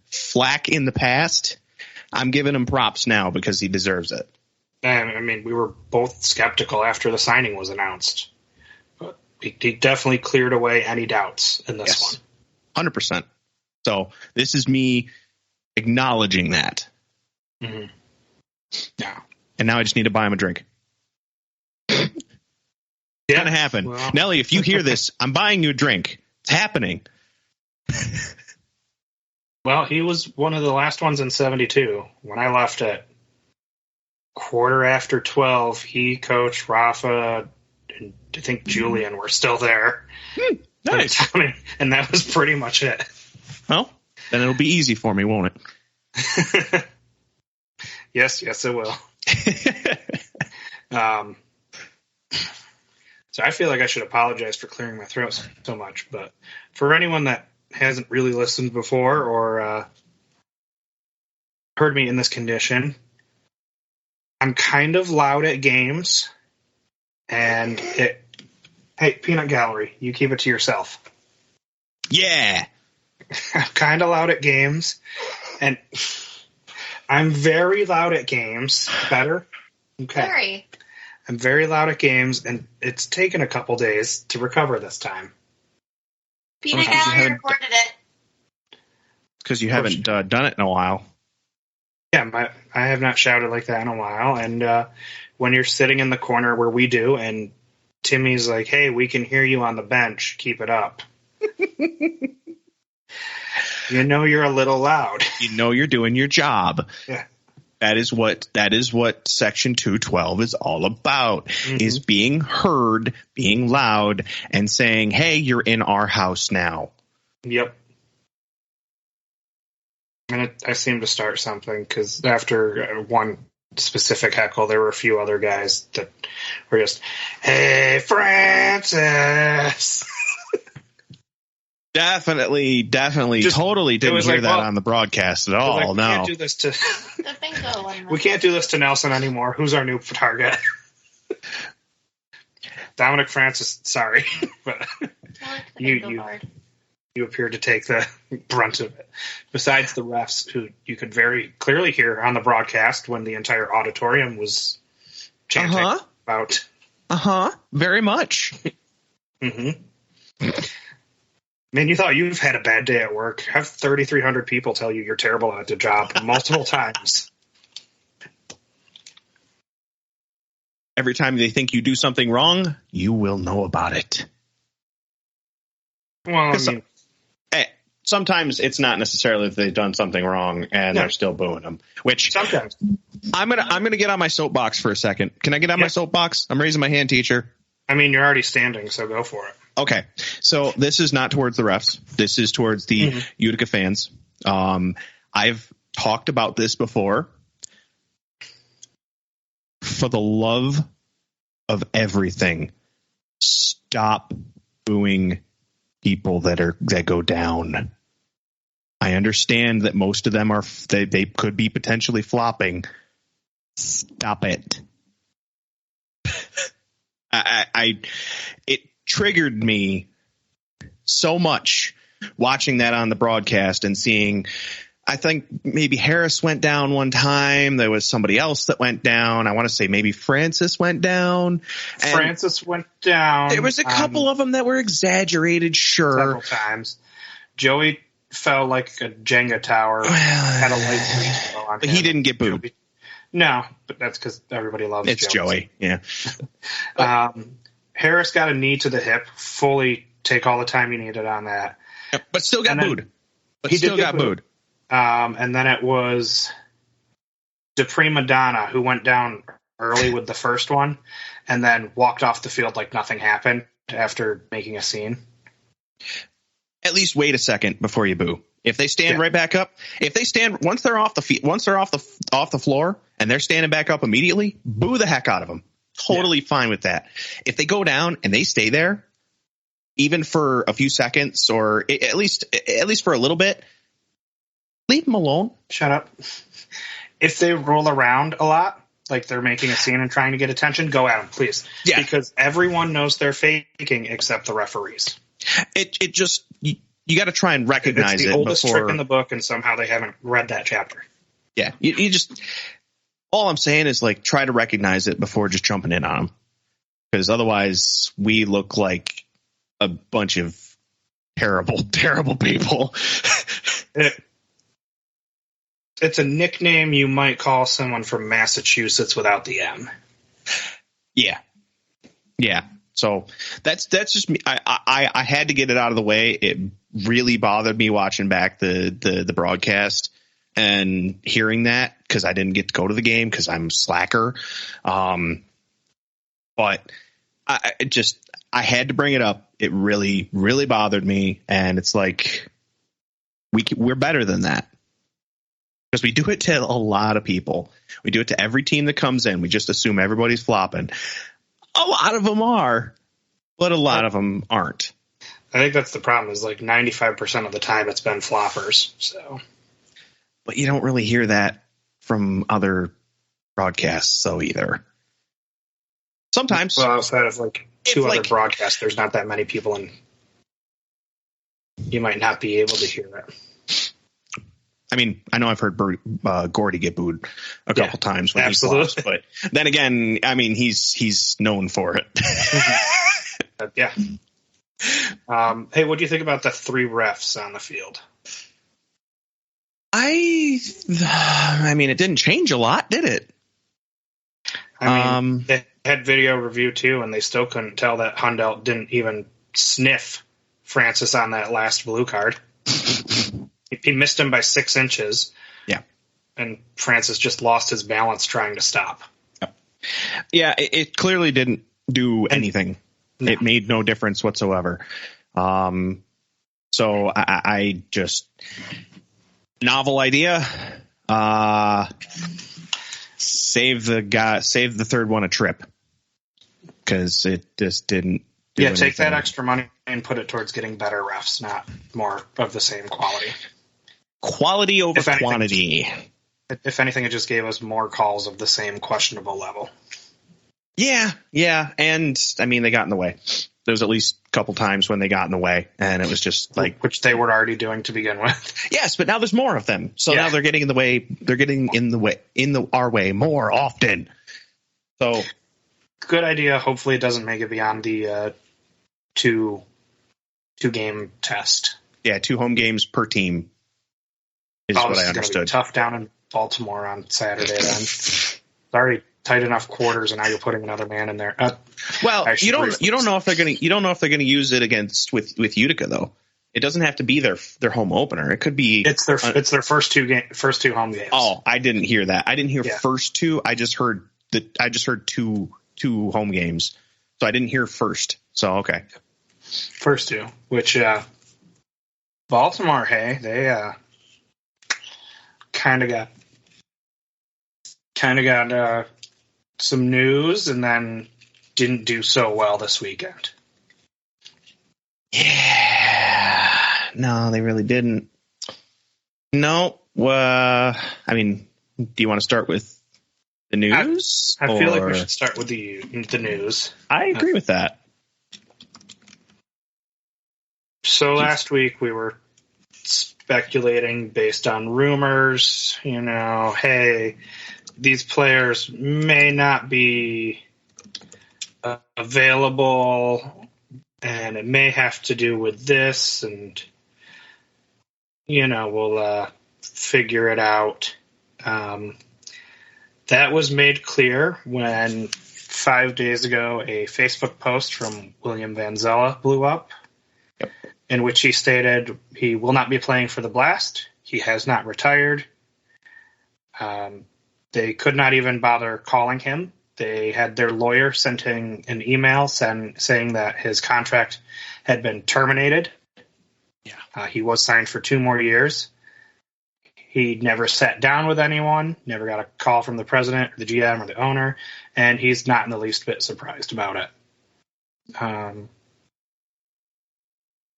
flack in the past, I'm giving him props now because he deserves it. I mean, we were both skeptical after the signing was announced. But he definitely cleared away any doubts in this one. 100%. So this is me acknowledging that. Yeah. And now I just need to buy him a drink. It's going to happen. Well. Nelly, if you hear this, I'm buying you a drink. It's happening. Well, he was one of the last ones in 72. When I left at 12:15, he, Coach, Rafa, and I think Julian were still there. Nice. And that was pretty much it. Well, then it'll be easy for me, won't it? Yes, it will. So I feel like I should apologize for clearing my throat so much, but for anyone that hasn't really listened before or heard me in this condition, I'm kind of loud at games, and hey, Peanut Gallery, you keep it to yourself. Yeah. I'm kind of loud at games, and I'm very loud at games. Better? Okay. Very. I'm very loud at games, and it's taken a couple days to recover this time. Peanut Gallery recorded it. Because you haven't done it in a while. Yeah, I have not shouted like that in a while. And when you're sitting in the corner where we do, and Timmy's like, hey, we can hear you on the bench. Keep it up. You know you're a little loud. You know you're doing your job. Yeah. That is what Section 212 is all about, is being heard, being loud, and saying, hey, you're in our house now. Yep. And I seem to start something, because after one specific heckle, there were a few other guys that were just, hey, Francis. Definitely, just, totally didn't hear that on the broadcast at all. No. Can't do this to, we can't do this to Nelson anymore. Who's our new target? Dominic Francis, sorry. But you appear to take the brunt of it. Besides the refs, who you could very clearly hear on the broadcast when the entire auditorium was chanting about. Very much. Man, you thought you've had a bad day at work. Have 3,300 people tell you you're terrible at the job multiple times. Every time they think you do something wrong, you will know about it. Well, sometimes it's not necessarily that they've done something wrong and they're still booing them. Which sometimes I'm gonna get on my soapbox for a second. Can I get on my soapbox? I'm raising my hand, teacher. I mean, you're already standing, so go for it. Okay, so this is not towards the refs. This is towards the Utica fans. I've talked about this before. For the love of everything, stop booing people that go down. I understand that most of them they could be potentially flopping. Stop it. It triggered me so much watching that on the broadcast and seeing, I think maybe Harris went down one time. There was somebody else that went down. I want to say maybe Francis went down. Francis went down. There was a couple of them that were exaggerated, sure. Several times. Joey fell like a Jenga tower. Had a light on but he didn't get booed. Joey. No, but that's because everybody loves it's Joey. Yeah. Harris got a knee to the hip. Fully take all the time he needed on that. But still got booed. He still got booed. And then it was Dupree Madonna who went down early with the first one and then walked off the field like nothing happened after making a scene. At least wait a second before you boo. If they stand right back up, once they're off the floor and they're standing back up immediately, boo the heck out of them. Totally fine with that. If they go down and they stay there, even for a few seconds or at least for a little bit, leave them alone. Shut up. If they roll around a lot, like they're making a scene and trying to get attention, go at them, please. Yeah. Because everyone knows they're faking except the referees. It just you got to try and recognize it's the oldest before. trick in the book, and somehow they haven't read that chapter. Yeah, you just. All I'm saying is like try to recognize it before just jumping in on them, because otherwise we look like a bunch of terrible people. It's a nickname you might call someone from Massachusetts without the M. Yeah. So that's just me. I had to get it out of the way. It really bothered me watching back the broadcast and hearing that because I didn't get to go to the game because I'm slacker. But I had to bring it up. It really, really bothered me. And it's like, we're better than that. Because we do it to a lot of people. We do it to every team that comes in. We just assume everybody's flopping. A lot of them are, but a lot of them aren't. I think that's the problem is like 95% of the time it's been floppers. So, but you don't really hear that from other broadcasts, though, either. Sometimes. Well, outside of like two other broadcasts, there's not that many people, and you might not be able to hear it. I mean, I know I've heard Gordy get booed a couple times when he's lost, but then again, I mean, he's known for it. Yeah. Hey, what do you think about the 3 refs on the field? I mean, it didn't change a lot, did it? I mean, they had video review too, and they still couldn't tell that Hundelt didn't even sniff Francis on that last blue card. He missed him by 6 inches. Yeah. And Francis just lost his balance trying to stop. Yeah, it clearly didn't do anything. No. It made no difference whatsoever. So I just novel idea. Save the third one a trip because it just didn't. Do anything. Take that extra money and put it towards getting better refs, not more of the same quality. Quality over quantity. If anything, it just gave us more calls of the same questionable level. Yeah, and I mean they got in the way. There was at least a couple times when they got in the way, and it was just like which they were already doing to begin with. Yes, but now there's more of them, so now they're getting in the way. They're getting our way more often. So good idea. Hopefully, it doesn't make it beyond the two game test. Yeah, 2 home games per team is what I understood. Be tough down in Baltimore on Saturday. Then it's already tight enough quarters, and now you're putting another man in there. Well, you don't know if they're going to use it against with Utica though. It doesn't have to be their home opener. It could be it's their first two home games. Oh, I didn't hear that. I didn't hear first 2. I just heard two home games. So I didn't hear first. So okay. First 2, which Baltimore, hey, they kind of got some news and then didn't do so well this weekend. Yeah. No, they really didn't. No. I mean, do you want to start with the news? I feel like we should start with the news. I agree with that. So last week we were speculating based on rumors, hey, these players may not be available and it may have to do with this, and, we'll figure it out. That was made clear when 5 days ago a Facebook post from William Vanzella blew up, in which he stated he will not be playing for the Blast. He has not retired. They could not even bother calling him. They had their lawyer sending an email saying that his contract had been terminated. Yeah. He was signed for 2 more years. He never sat down with anyone, never got a call from the president or the GM or the owner, and he's not in the least bit surprised about it.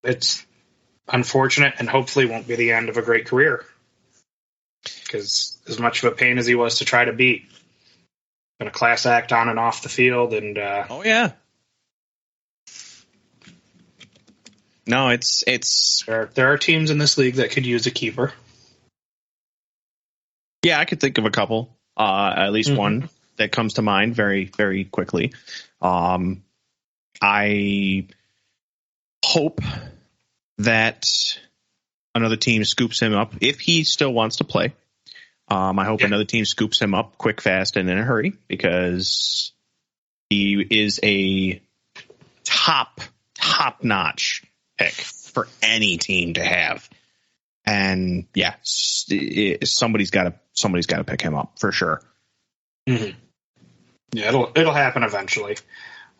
It's unfortunate and hopefully won't be the end of a great career, because as much of a pain as he was to try to beat, been a class act on and off the field. And oh yeah, no, it's there are teams in this league that could use a keeper. Yeah, I could think of a couple, at least one that comes to mind very, very quickly. I hope that another team scoops him up if he still wants to play. I hope another team scoops him up quick, fast, and in a hurry, because he is a top-notch pick for any team to have. And yeah, somebody's got to pick him up for sure. Mm-hmm. Yeah, it'll happen eventually,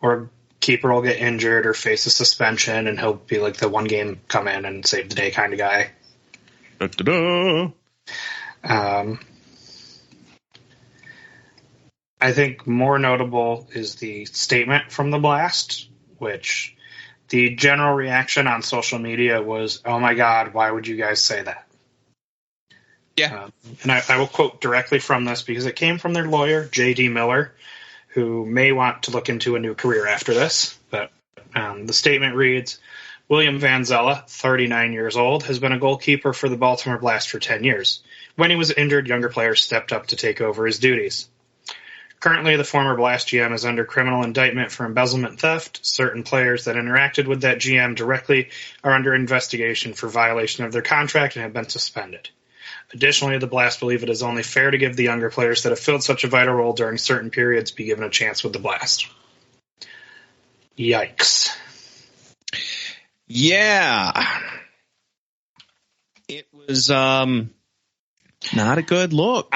or keeper will get injured or face a suspension, and he'll be like the one game come in and save the day kind of guy. Da-da-da. I think more notable is the statement from the Blast, which the general reaction on social media was, "Oh my God, why would you guys say that?" Yeah. And I will quote directly from this because it came from their lawyer, J.D. Miller, who may want to look into a new career after this. But the statement reads, "William Vanzella, 39 years old, has been a goalkeeper for the Baltimore Blast for 10 years. When he was injured, younger players stepped up to take over his duties. Currently, the former Blast GM is under criminal indictment for embezzlement and theft. Certain players that interacted with that GM directly are under investigation for violation of their contract and have been suspended. Additionally, the Blast believe it is only fair to give the younger players that have filled such a vital role during certain periods be given a chance with the Blast." Yikes. Yeah. It was not a good look.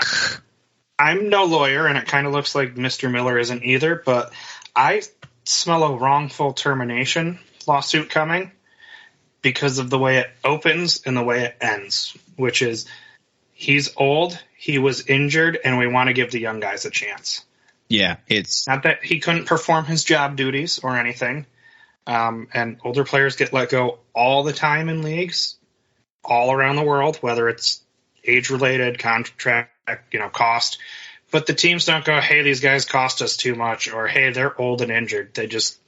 I'm no lawyer, and it kind of looks like Mr. Miller isn't either, but I smell a wrongful termination lawsuit coming because of the way it opens and the way it ends, which is he's old, he was injured, and we want to give the young guys a chance. Yeah, it's not that he couldn't perform his job duties or anything, and older players get let go all the time in leagues all around the world, whether it's age-related, contract, cost. But the teams don't go, "Hey, these guys cost us too much," or "Hey, they're old and injured." They just,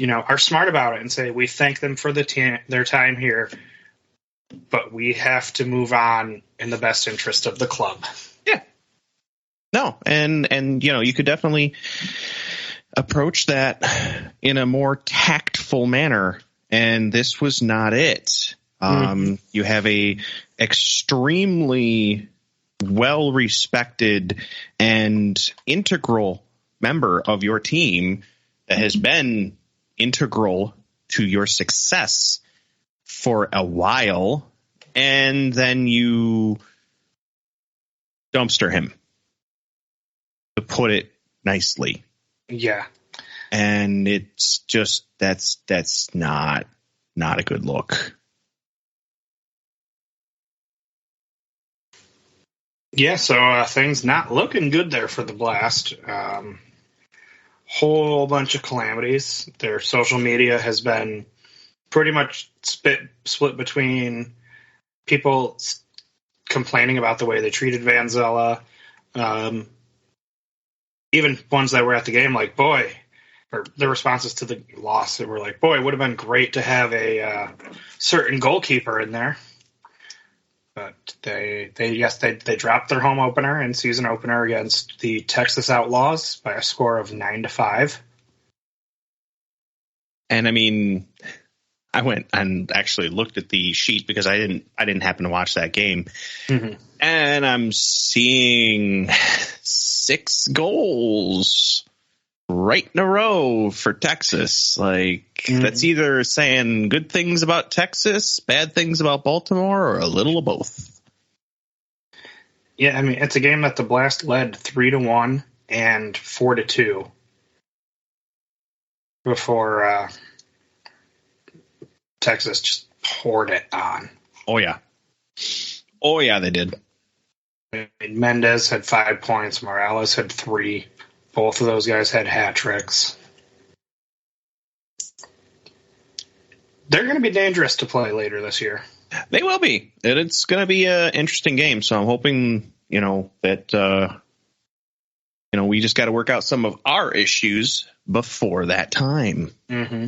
are smart about it and say, "We thank them for their time here, but we have to move on in the best interest of the club." Yeah. No, and you could definitely approach that in a more tactful manner, and this was not it. You have a extremely well-respected and integral member of your team that has been integral to your success for a while, and then you dumpster him, to put it nicely. Yeah. And it's just that's not a good look. Yeah, so things not looking good there for the Blast. Whole bunch of calamities. Their social media has been pretty much split between people complaining about the way they treated Van Zella, even ones that were at the game, like, boy, or the responses to the loss that were like, boy, it would have been great to have a certain goalkeeper in there. But they dropped their home opener and season opener against the Texas Outlaws by a score of 9-5. And I mean, I went and actually looked at the sheet because I didn't happen to watch that game. Mm-hmm. And I'm seeing 6 goals right in a row for Texas. Like, that's either saying good things about Texas, bad things about Baltimore, or a little of both. Yeah, I mean, it's a game that the Blast led 3-1 and 4-2 before Texas just poured it on. Oh, yeah. Oh, yeah, they did. I mean, Mendez had 5 points. Morales had 3. Both of those guys had hat tricks. They're going to be dangerous to play later this year. They will be. It's going to be an interesting game. So I'm hoping, that, we just got to work out some of our issues before that time. Mm-hmm.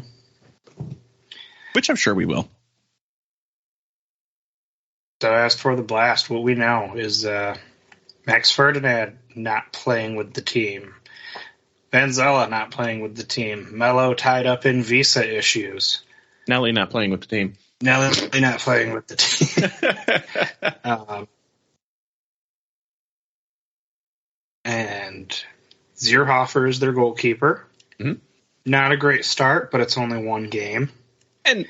Which I'm sure we will. So as for the Blast, what we know is Max Ferdinand not playing with the team. Van Zella not playing with the team. Mello tied up in visa issues. Nelly not playing with the team. Nelly not playing with the team. And Zierhofer is their goalkeeper. Mm-hmm. Not a great start, but it's only 1 game. And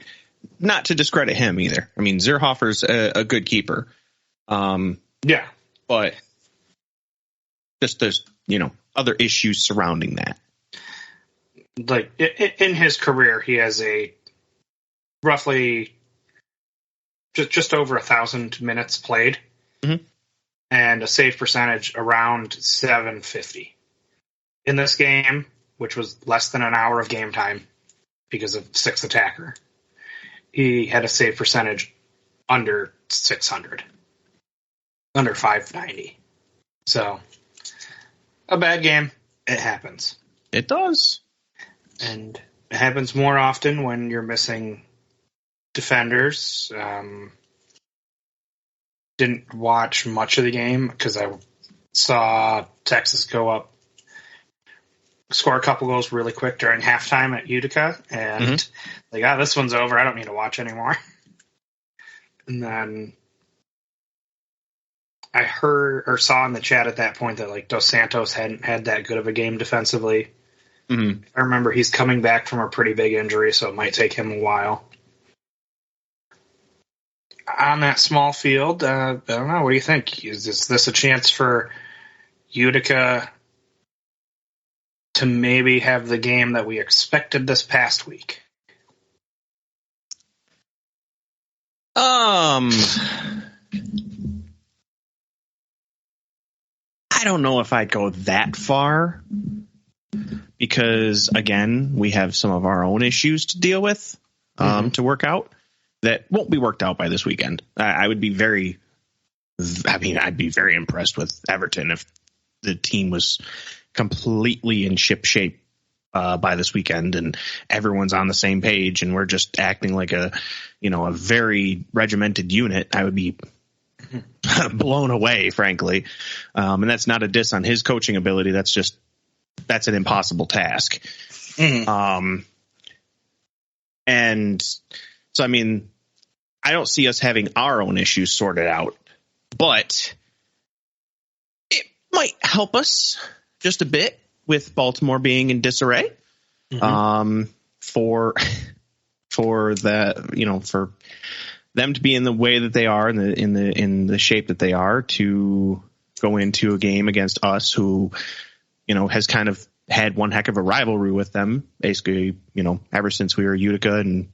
not to discredit him either. I mean, Zierhofer's a good keeper. Yeah. But just there's, other issues surrounding that. Like, in his career, he has a roughly just over 1,000 minutes played. Mm-hmm. And a save percentage around 750. In this game, which was less than an hour of game time because of 6 attacker, he had a save percentage under 600, under 590. So, a bad game. It happens. It does. And it happens more often when you're missing defenders. Didn't watch much of the game because I saw Texas score a couple goals really quick during halftime at Utica, and this one's over. I don't need to watch anymore. And then I heard or saw in the chat at that point that like Dos Santos hadn't had that good of a game defensively. Mm-hmm. I remember he's coming back from a pretty big injury, so it might take him a while. On that small field, I don't know. What do you think? Is this a chance for Utica to maybe have the game that we expected this past week? I don't know if I'd go that far because, again, we have some of our own issues to deal with to work out that won't be worked out by this weekend. I'd be very impressed with Everton if the team was completely in ship shape by this weekend and everyone's on the same page and we're just acting like a very regimented unit. I would be blown away, frankly. And that's not a diss on his coaching ability. That's an impossible task. Mm-hmm. And so, I mean, I don't see us having our own issues sorted out, but it might help us just a bit with Baltimore being in disarray. Mm-hmm. For them to be in the way that they are, in the shape that they are, to go into a game against us, who has kind of had one heck of a rivalry with them, basically, ever since we were Utica and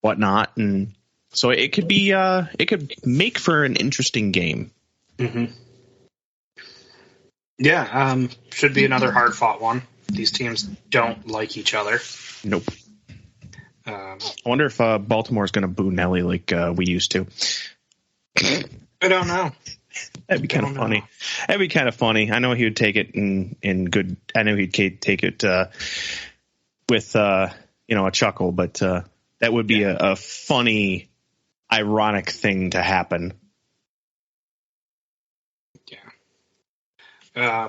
whatnot, and so it could be it could make for an interesting game. Mm-hmm. Yeah, should be another hard fought one. These teams don't like each other. Nope. I wonder if Baltimore is going to boo Nelly like we used to. I don't know. That'd be kind of funny. Know. That'd be kind of funny. I know he would take it in good. I know he'd take it with a chuckle, but that would be a funny, ironic thing to happen. Yeah.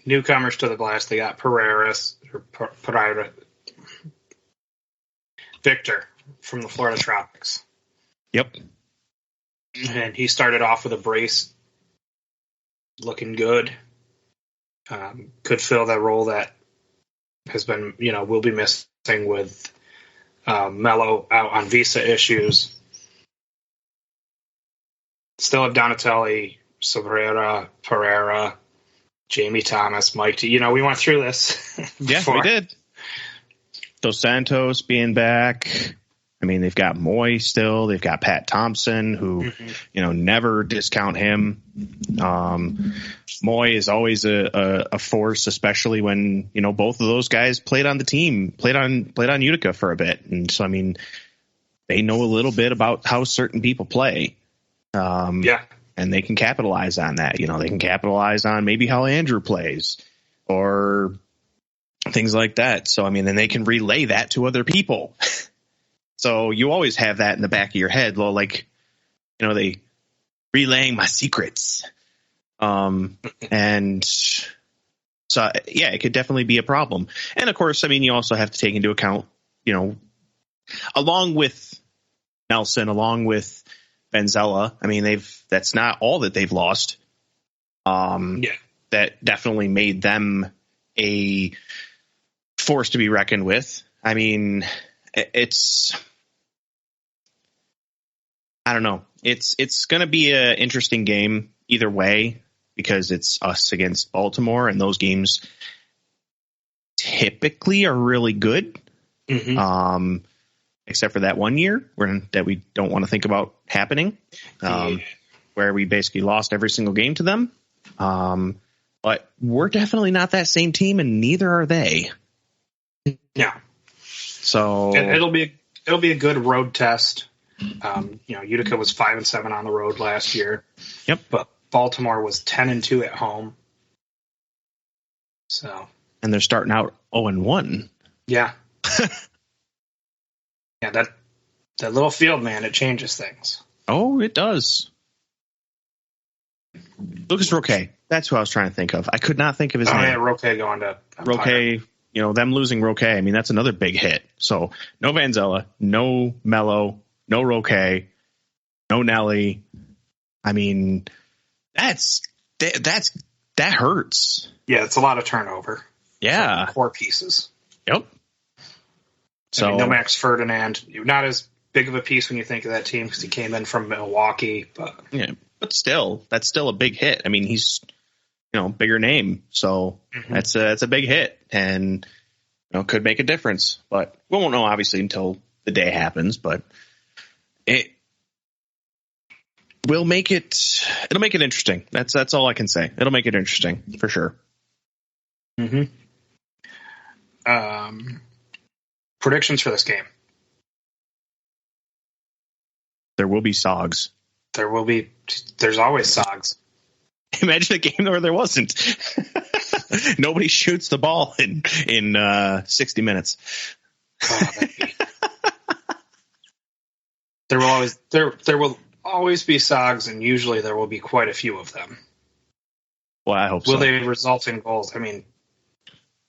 Newcomers to the Blast. They got Pereira, Victor from the Florida Tropics. Yep. And he started off with a brace, looking good. Could fill that role that has been, will be missing with Melo out on visa issues. Still have Donatelli, Cabrera, Pereira, Jamie Thomas, Mike. We went through this. Yeah, we did. Dos Santos being back. I mean, they've got Moy still. They've got Pat Thompson, who, never discount him. Moy is always a force, especially when, both of those guys played on the team, played on Utica for a bit. And so, I mean, they know a little bit about how certain people play. And they can capitalize on that. They can capitalize on maybe how Andrew plays or things like that. So, I mean, then they can relay that to other people. So you always have that in the back of your head, like, they relaying my secrets. And so, yeah, it could definitely be a problem. And of course, I mean, you also have to take into account, along with Nelson, along with Benzella, I mean, that's not all that they've lost. That definitely made them a force to be reckoned with. I mean, I don't know. It's going to be an interesting game either way because it's us against Baltimore, and those games typically are really good. Mm-hmm. Except for that one year that we don't want to think about happening, where we basically lost every single game to them. But we're definitely not that same team, and neither are they. Yeah. So it'll be a good road test. Utica was 5-7 on the road last year. Yep. But Baltimore was 10-2 at home. So. And they're starting out 0-1. Yeah. Yeah, that little field, man, it changes things. Oh, it does. Lucas Roque. That's who I was trying to think of. I could not think of his name. Yeah, Roque going to Empire. Roque, them losing Roque, I mean, that's another big hit. So no Vanzella, no Mello, no Roque, no Nelly. I mean, that hurts. Yeah, it's a lot of turnover. Yeah. Core pieces. Yep. So no Max Ferdinand, not as big of a piece when you think of that team because he came in from Milwaukee, but that's still a big hit. I mean, he's bigger name, so that's a big hit, and could make a difference. But we won't know obviously until the day happens. But it will make it. It'll make it interesting. That's all I can say. It'll make it interesting for sure. Mm-hmm. Predictions for this game. There will be SOGs. There's always SOGs. Imagine a game where there wasn't. Nobody shoots the ball in 60 minutes. Oh, there will always be SOGs, and usually there will be quite a few of them. Well, I hope so. Will they result in goals? I mean,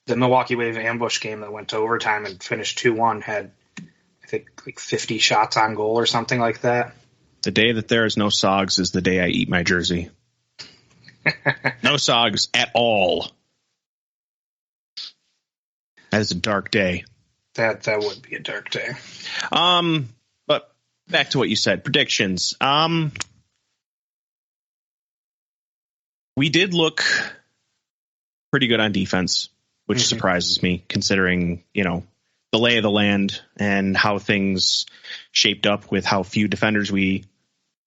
the Milwaukee Wave ambush game that went to overtime and finished 2-1 had, I think, like 50 shots on goal or something like that. The day that there is no SOGs is the day I eat my jersey. No SOGs at all. That is a dark day. That would be a dark day. But back to what you said, predictions. We did look pretty good on defense, which surprises me considering, the lay of the land and how things shaped up with how few defenders we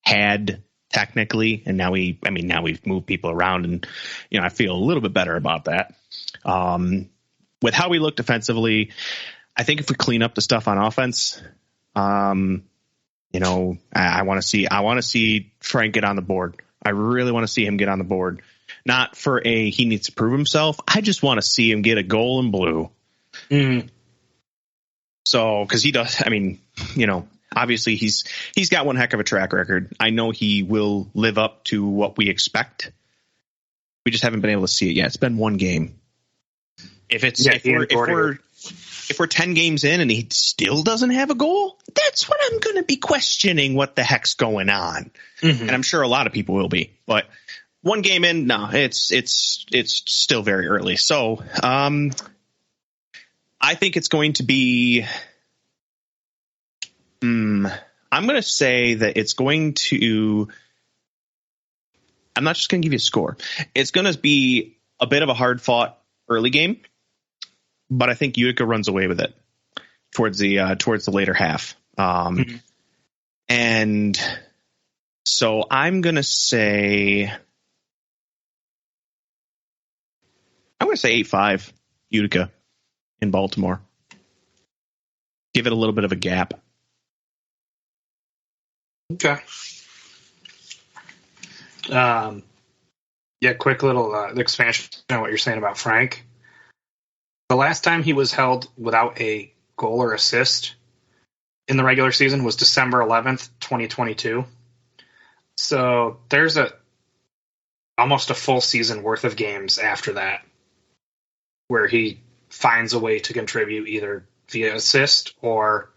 had technically. And now we've moved people around, and, I feel a little bit better about that. with how we look defensively, I think if we clean up the stuff on offense, you know, I want to see Frank get on the board. I really want to see him get on the board. Not for he needs to prove himself. I just want to see him get a goal in blue. Mm. So, because he does, I mean, you know, obviously he's got one heck of a track record. I know he will live up to what we expect. We just haven't been able to see it yet. It's been one game. If we're 10 games in and he still doesn't have a goal, that's when I'm going to be questioning what the heck's going on. Mm-hmm. And I'm sure a lot of people will be. But one game in, no, it's still very early. So I think it's going to be. I'm going to say that it's going to. I'm not just going to give you a score. It's going to be a bit of a hard fought early game, but I think Utica runs away with it towards the later half. And so I'm going to say 8-5 Utica in Baltimore. Give it a little bit of a gap. Okay. Quick little expansion on what you're saying about Frank. The last time he was held without a goal or assist in the regular season was December 11th, 2022. So there's almost a full season worth of games after that where he finds a way to contribute either via assist or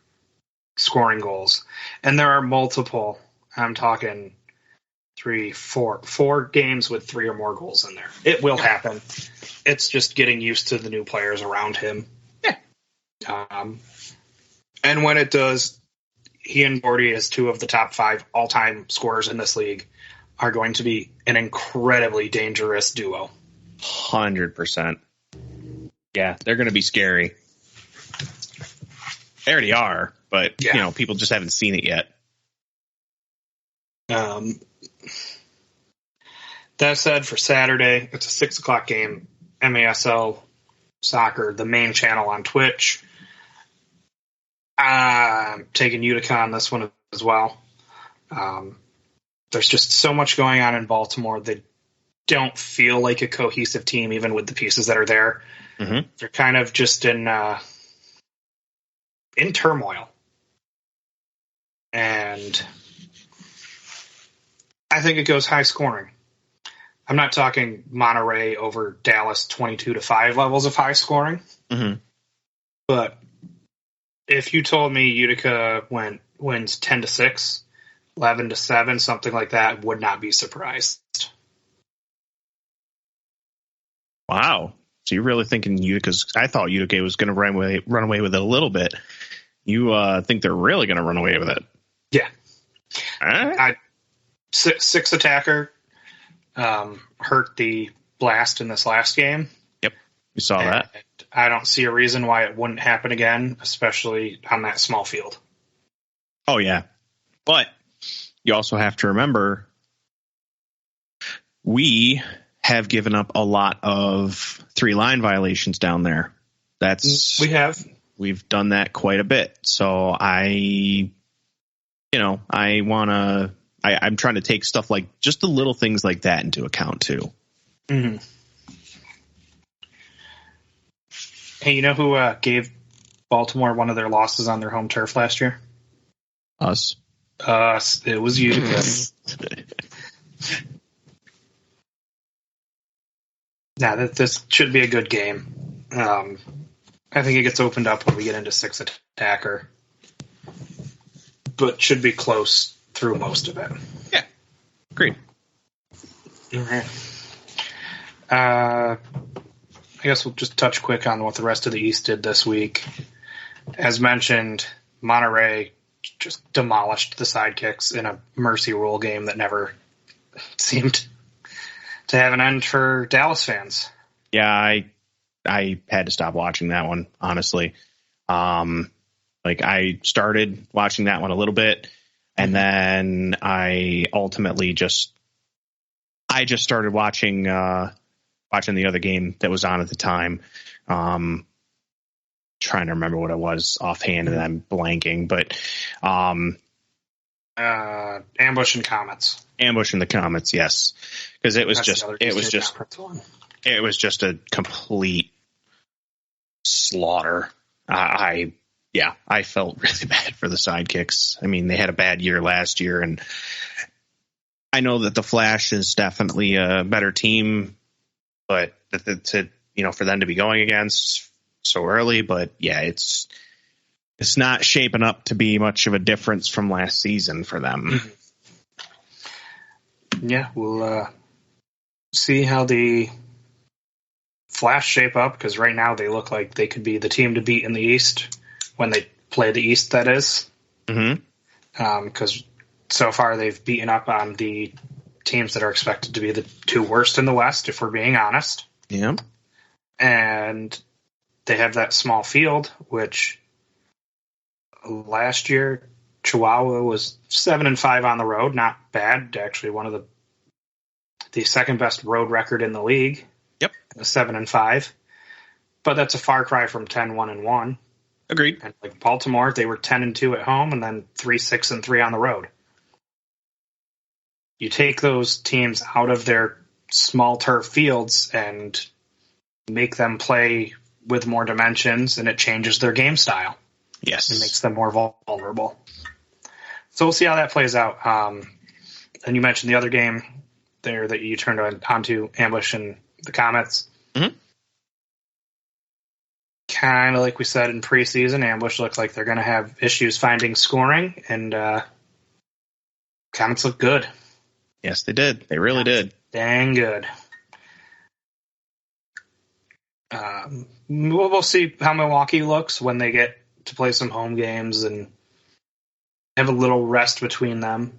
scoring goals. And there are multiple, I'm talking 4 games with 3 or more goals in there. It will happen. It's just getting used to the new players around him. Yeah. And when it does, he and Gordy, as 2 of the top 5 all-time scorers in this league, are going to be an incredibly dangerous duo. 100%. Yeah, they're going to be scary. They already are, but you know, people just haven't seen it yet. That said, for Saturday, it's a 6:00 game. MASL Soccer, the main channel on Twitch. I'm taking Utica on this one as well. There's just so much going on in Baltimore. They don't feel like a cohesive team, even with the pieces that are there. Mm-hmm. They're kind of just in turmoil. And I think it goes high scoring. I'm not talking Monterey over Dallas 22-5 levels of high scoring. Mm-hmm. But if you told me Utica wins 10-6, 11-7, something like that, would not be surprised. Wow. So you're really thinking I thought Utica was going to run away with it a little bit. You think they're really going to run away with it? Yeah. All right. 6 attacker hurt the Blast in this last game. Yep. We saw that. I don't see a reason why it wouldn't happen again, especially on that small field. Oh, yeah. But you also have to remember we have given up a lot of 3-line violations down there. We've done that quite a bit. So I'm trying to take stuff like just the little things like that into account too. Mm-hmm. Hey, you know who gave Baltimore one of their losses on their home turf last year? Us. It was Utica. Now, this should be a good game. I think it gets opened up when we get into 6 attacker, but should be close through most of it. Yeah, agreed. All right. I guess we'll just touch quick on what the rest of the East did this week. As mentioned, Monterey just demolished the Sidekicks in a mercy rule game that never seemed to have an end for Dallas fans. Yeah, I had to stop watching that one, honestly. I started watching that one a little bit, and then I ultimately just started watching the other game that was on at the time. trying to remember what it was offhand, and I'm blanking. But Ambush and Comets. Ambush in the Comets, yes, because it was just a complete slaughter. I felt really bad for the Sidekicks. I mean, they had a bad year last year, and I know that the Flash is definitely a better team, but for them to be going against so early, but yeah, it's not shaping up to be much of a difference from last season for them. Yeah, we'll see how the Flash shape up, because right now they look like they could be the team to beat in the East when they play the East, that is. Because so far they've beaten up on the teams that are expected to be the two worst in the West, if we're being honest. Yeah. And they have that small field, which last year Chihuahua was 7-5 on the road. Not bad. Actually, one of the second best road record in the league. Yep. 7-5. But that's a far cry from 10-1-1. Agreed. And like Baltimore, they were 10-2 at home and then 3-6-3 on the road. You take those teams out of their small turf fields and make them play with more dimensions, and it changes their game style. Yes. It makes them more vulnerable. So we'll see how that plays out. And you mentioned the other game there that you turned onto, Ambush and the Comets. Mm-hmm. Kind of like we said in preseason, Ambush looked like they're going to have issues finding scoring, and Comets look good. Yes, they did. They really did. Dang good. We'll see how Milwaukee looks when they get to play some home games and have a little rest between them.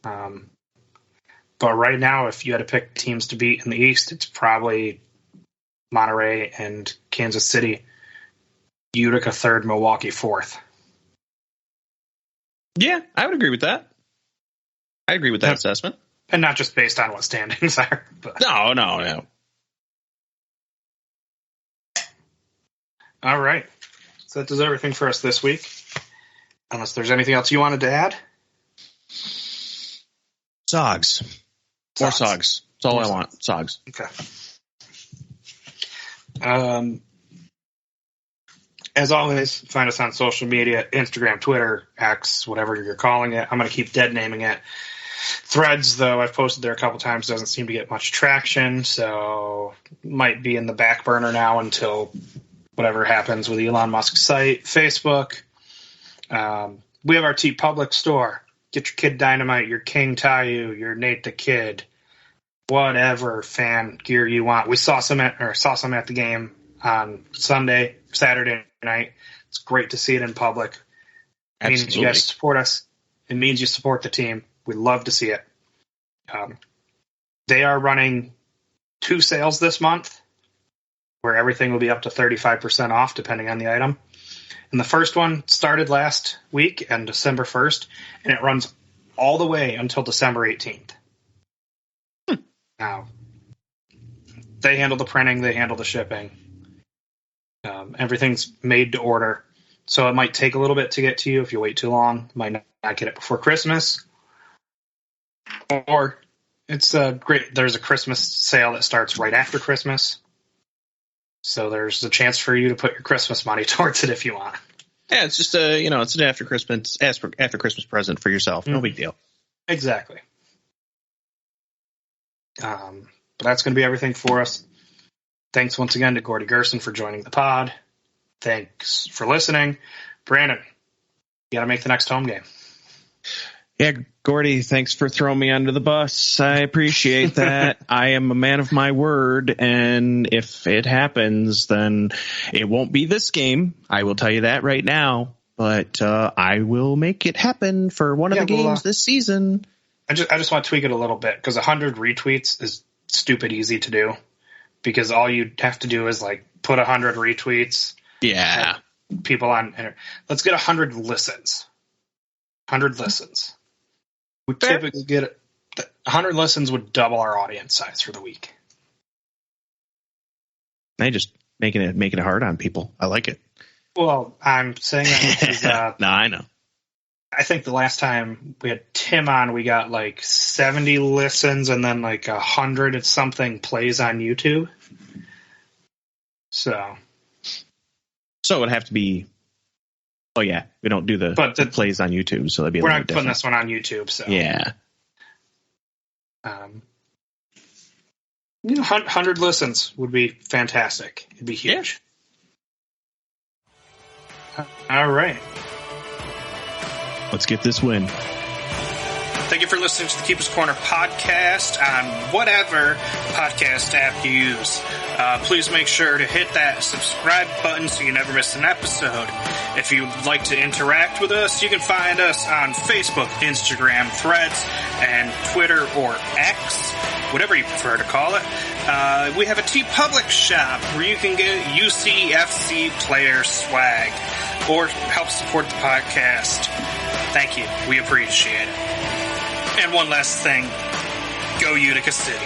But right now, if you had to pick teams to beat in the East, it's probably Monterey and Kansas City. Utica third, Milwaukee fourth. Yeah, I would agree with that. I agree with that assessment. And not just based on what standings are. But. No. All right. So that does everything for us this week. Unless there's anything else you wanted to add? Sogs. More Sogs. That's all I want. Sogs. Okay. As always, find us on social media, Instagram, Twitter, X, whatever you're calling it. I'm going to keep dead naming it. Threads, though, I've posted there a couple times, doesn't seem to get much traction, so might be in the back burner now until whatever happens with Elon Musk's site. Facebook. We have our TeePublic store. Get your Kid Dynamite, your King Tayu, your Nate the Kid, whatever fan gear you want. We saw some at the game on Saturday night. It's great to see it in public. It means you guys support us. It means you support the team. We love to see it. They are running 2 sales this month where everything will be up to 35% off depending on the item. And the first one started last week on December 1st, and it runs all the way until December 18th. Now, they handle the printing, they handle the shipping. Everything's made to order. So it might take a little bit to get to you if you wait too long. Might not get it before Christmas. Or it's great. There's a Christmas sale that starts right after Christmas. So there's a chance for you to put your Christmas money towards it if you want. Yeah, it's just it's an after Christmas present for yourself. No big deal. Exactly. But that's going to be everything for us. Thanks once again to Gordy Gurson for joining the pod. Thanks for listening. Brandon, you got to make the next home game. Yeah, Gordy, thanks for throwing me under the bus. I appreciate that. I am a man of my word, and if it happens, then it won't be this game. I will tell you that right now. But I will make it happen for one of the games this season. I just want to tweak it a little bit, because 100 retweets is stupid easy to do. Because all you have to do is put 100 retweets. Yeah. People on. Let's get 100 listens. 100 listens. We typically get 100 listens would double our audience size for the week. They just making it hard on people. I like it. Well, I'm saying that because no, I know. I think the last time we had Tim on, we got like 70 listens and then like 100 and something plays on YouTube. So it would have to be. Oh yeah, we don't do the plays on YouTube, so that'd be. We're not putting this one on YouTube, so yeah. 100 listens would be fantastic. It'd be huge. Yeah. All right. Let's get this win. Thank you for listening to the Keeper's Corner podcast on whatever podcast app you use. Please make sure to hit that subscribe button so you never miss an episode. If you'd like to interact with us, you can find us on Facebook, Instagram, Threads, and Twitter or X, whatever you prefer to call it. We have a TeePublic shop where you can get UCFC player swag or help support the podcast. Thank you. We appreciate it. And one last thing. Go Utica City.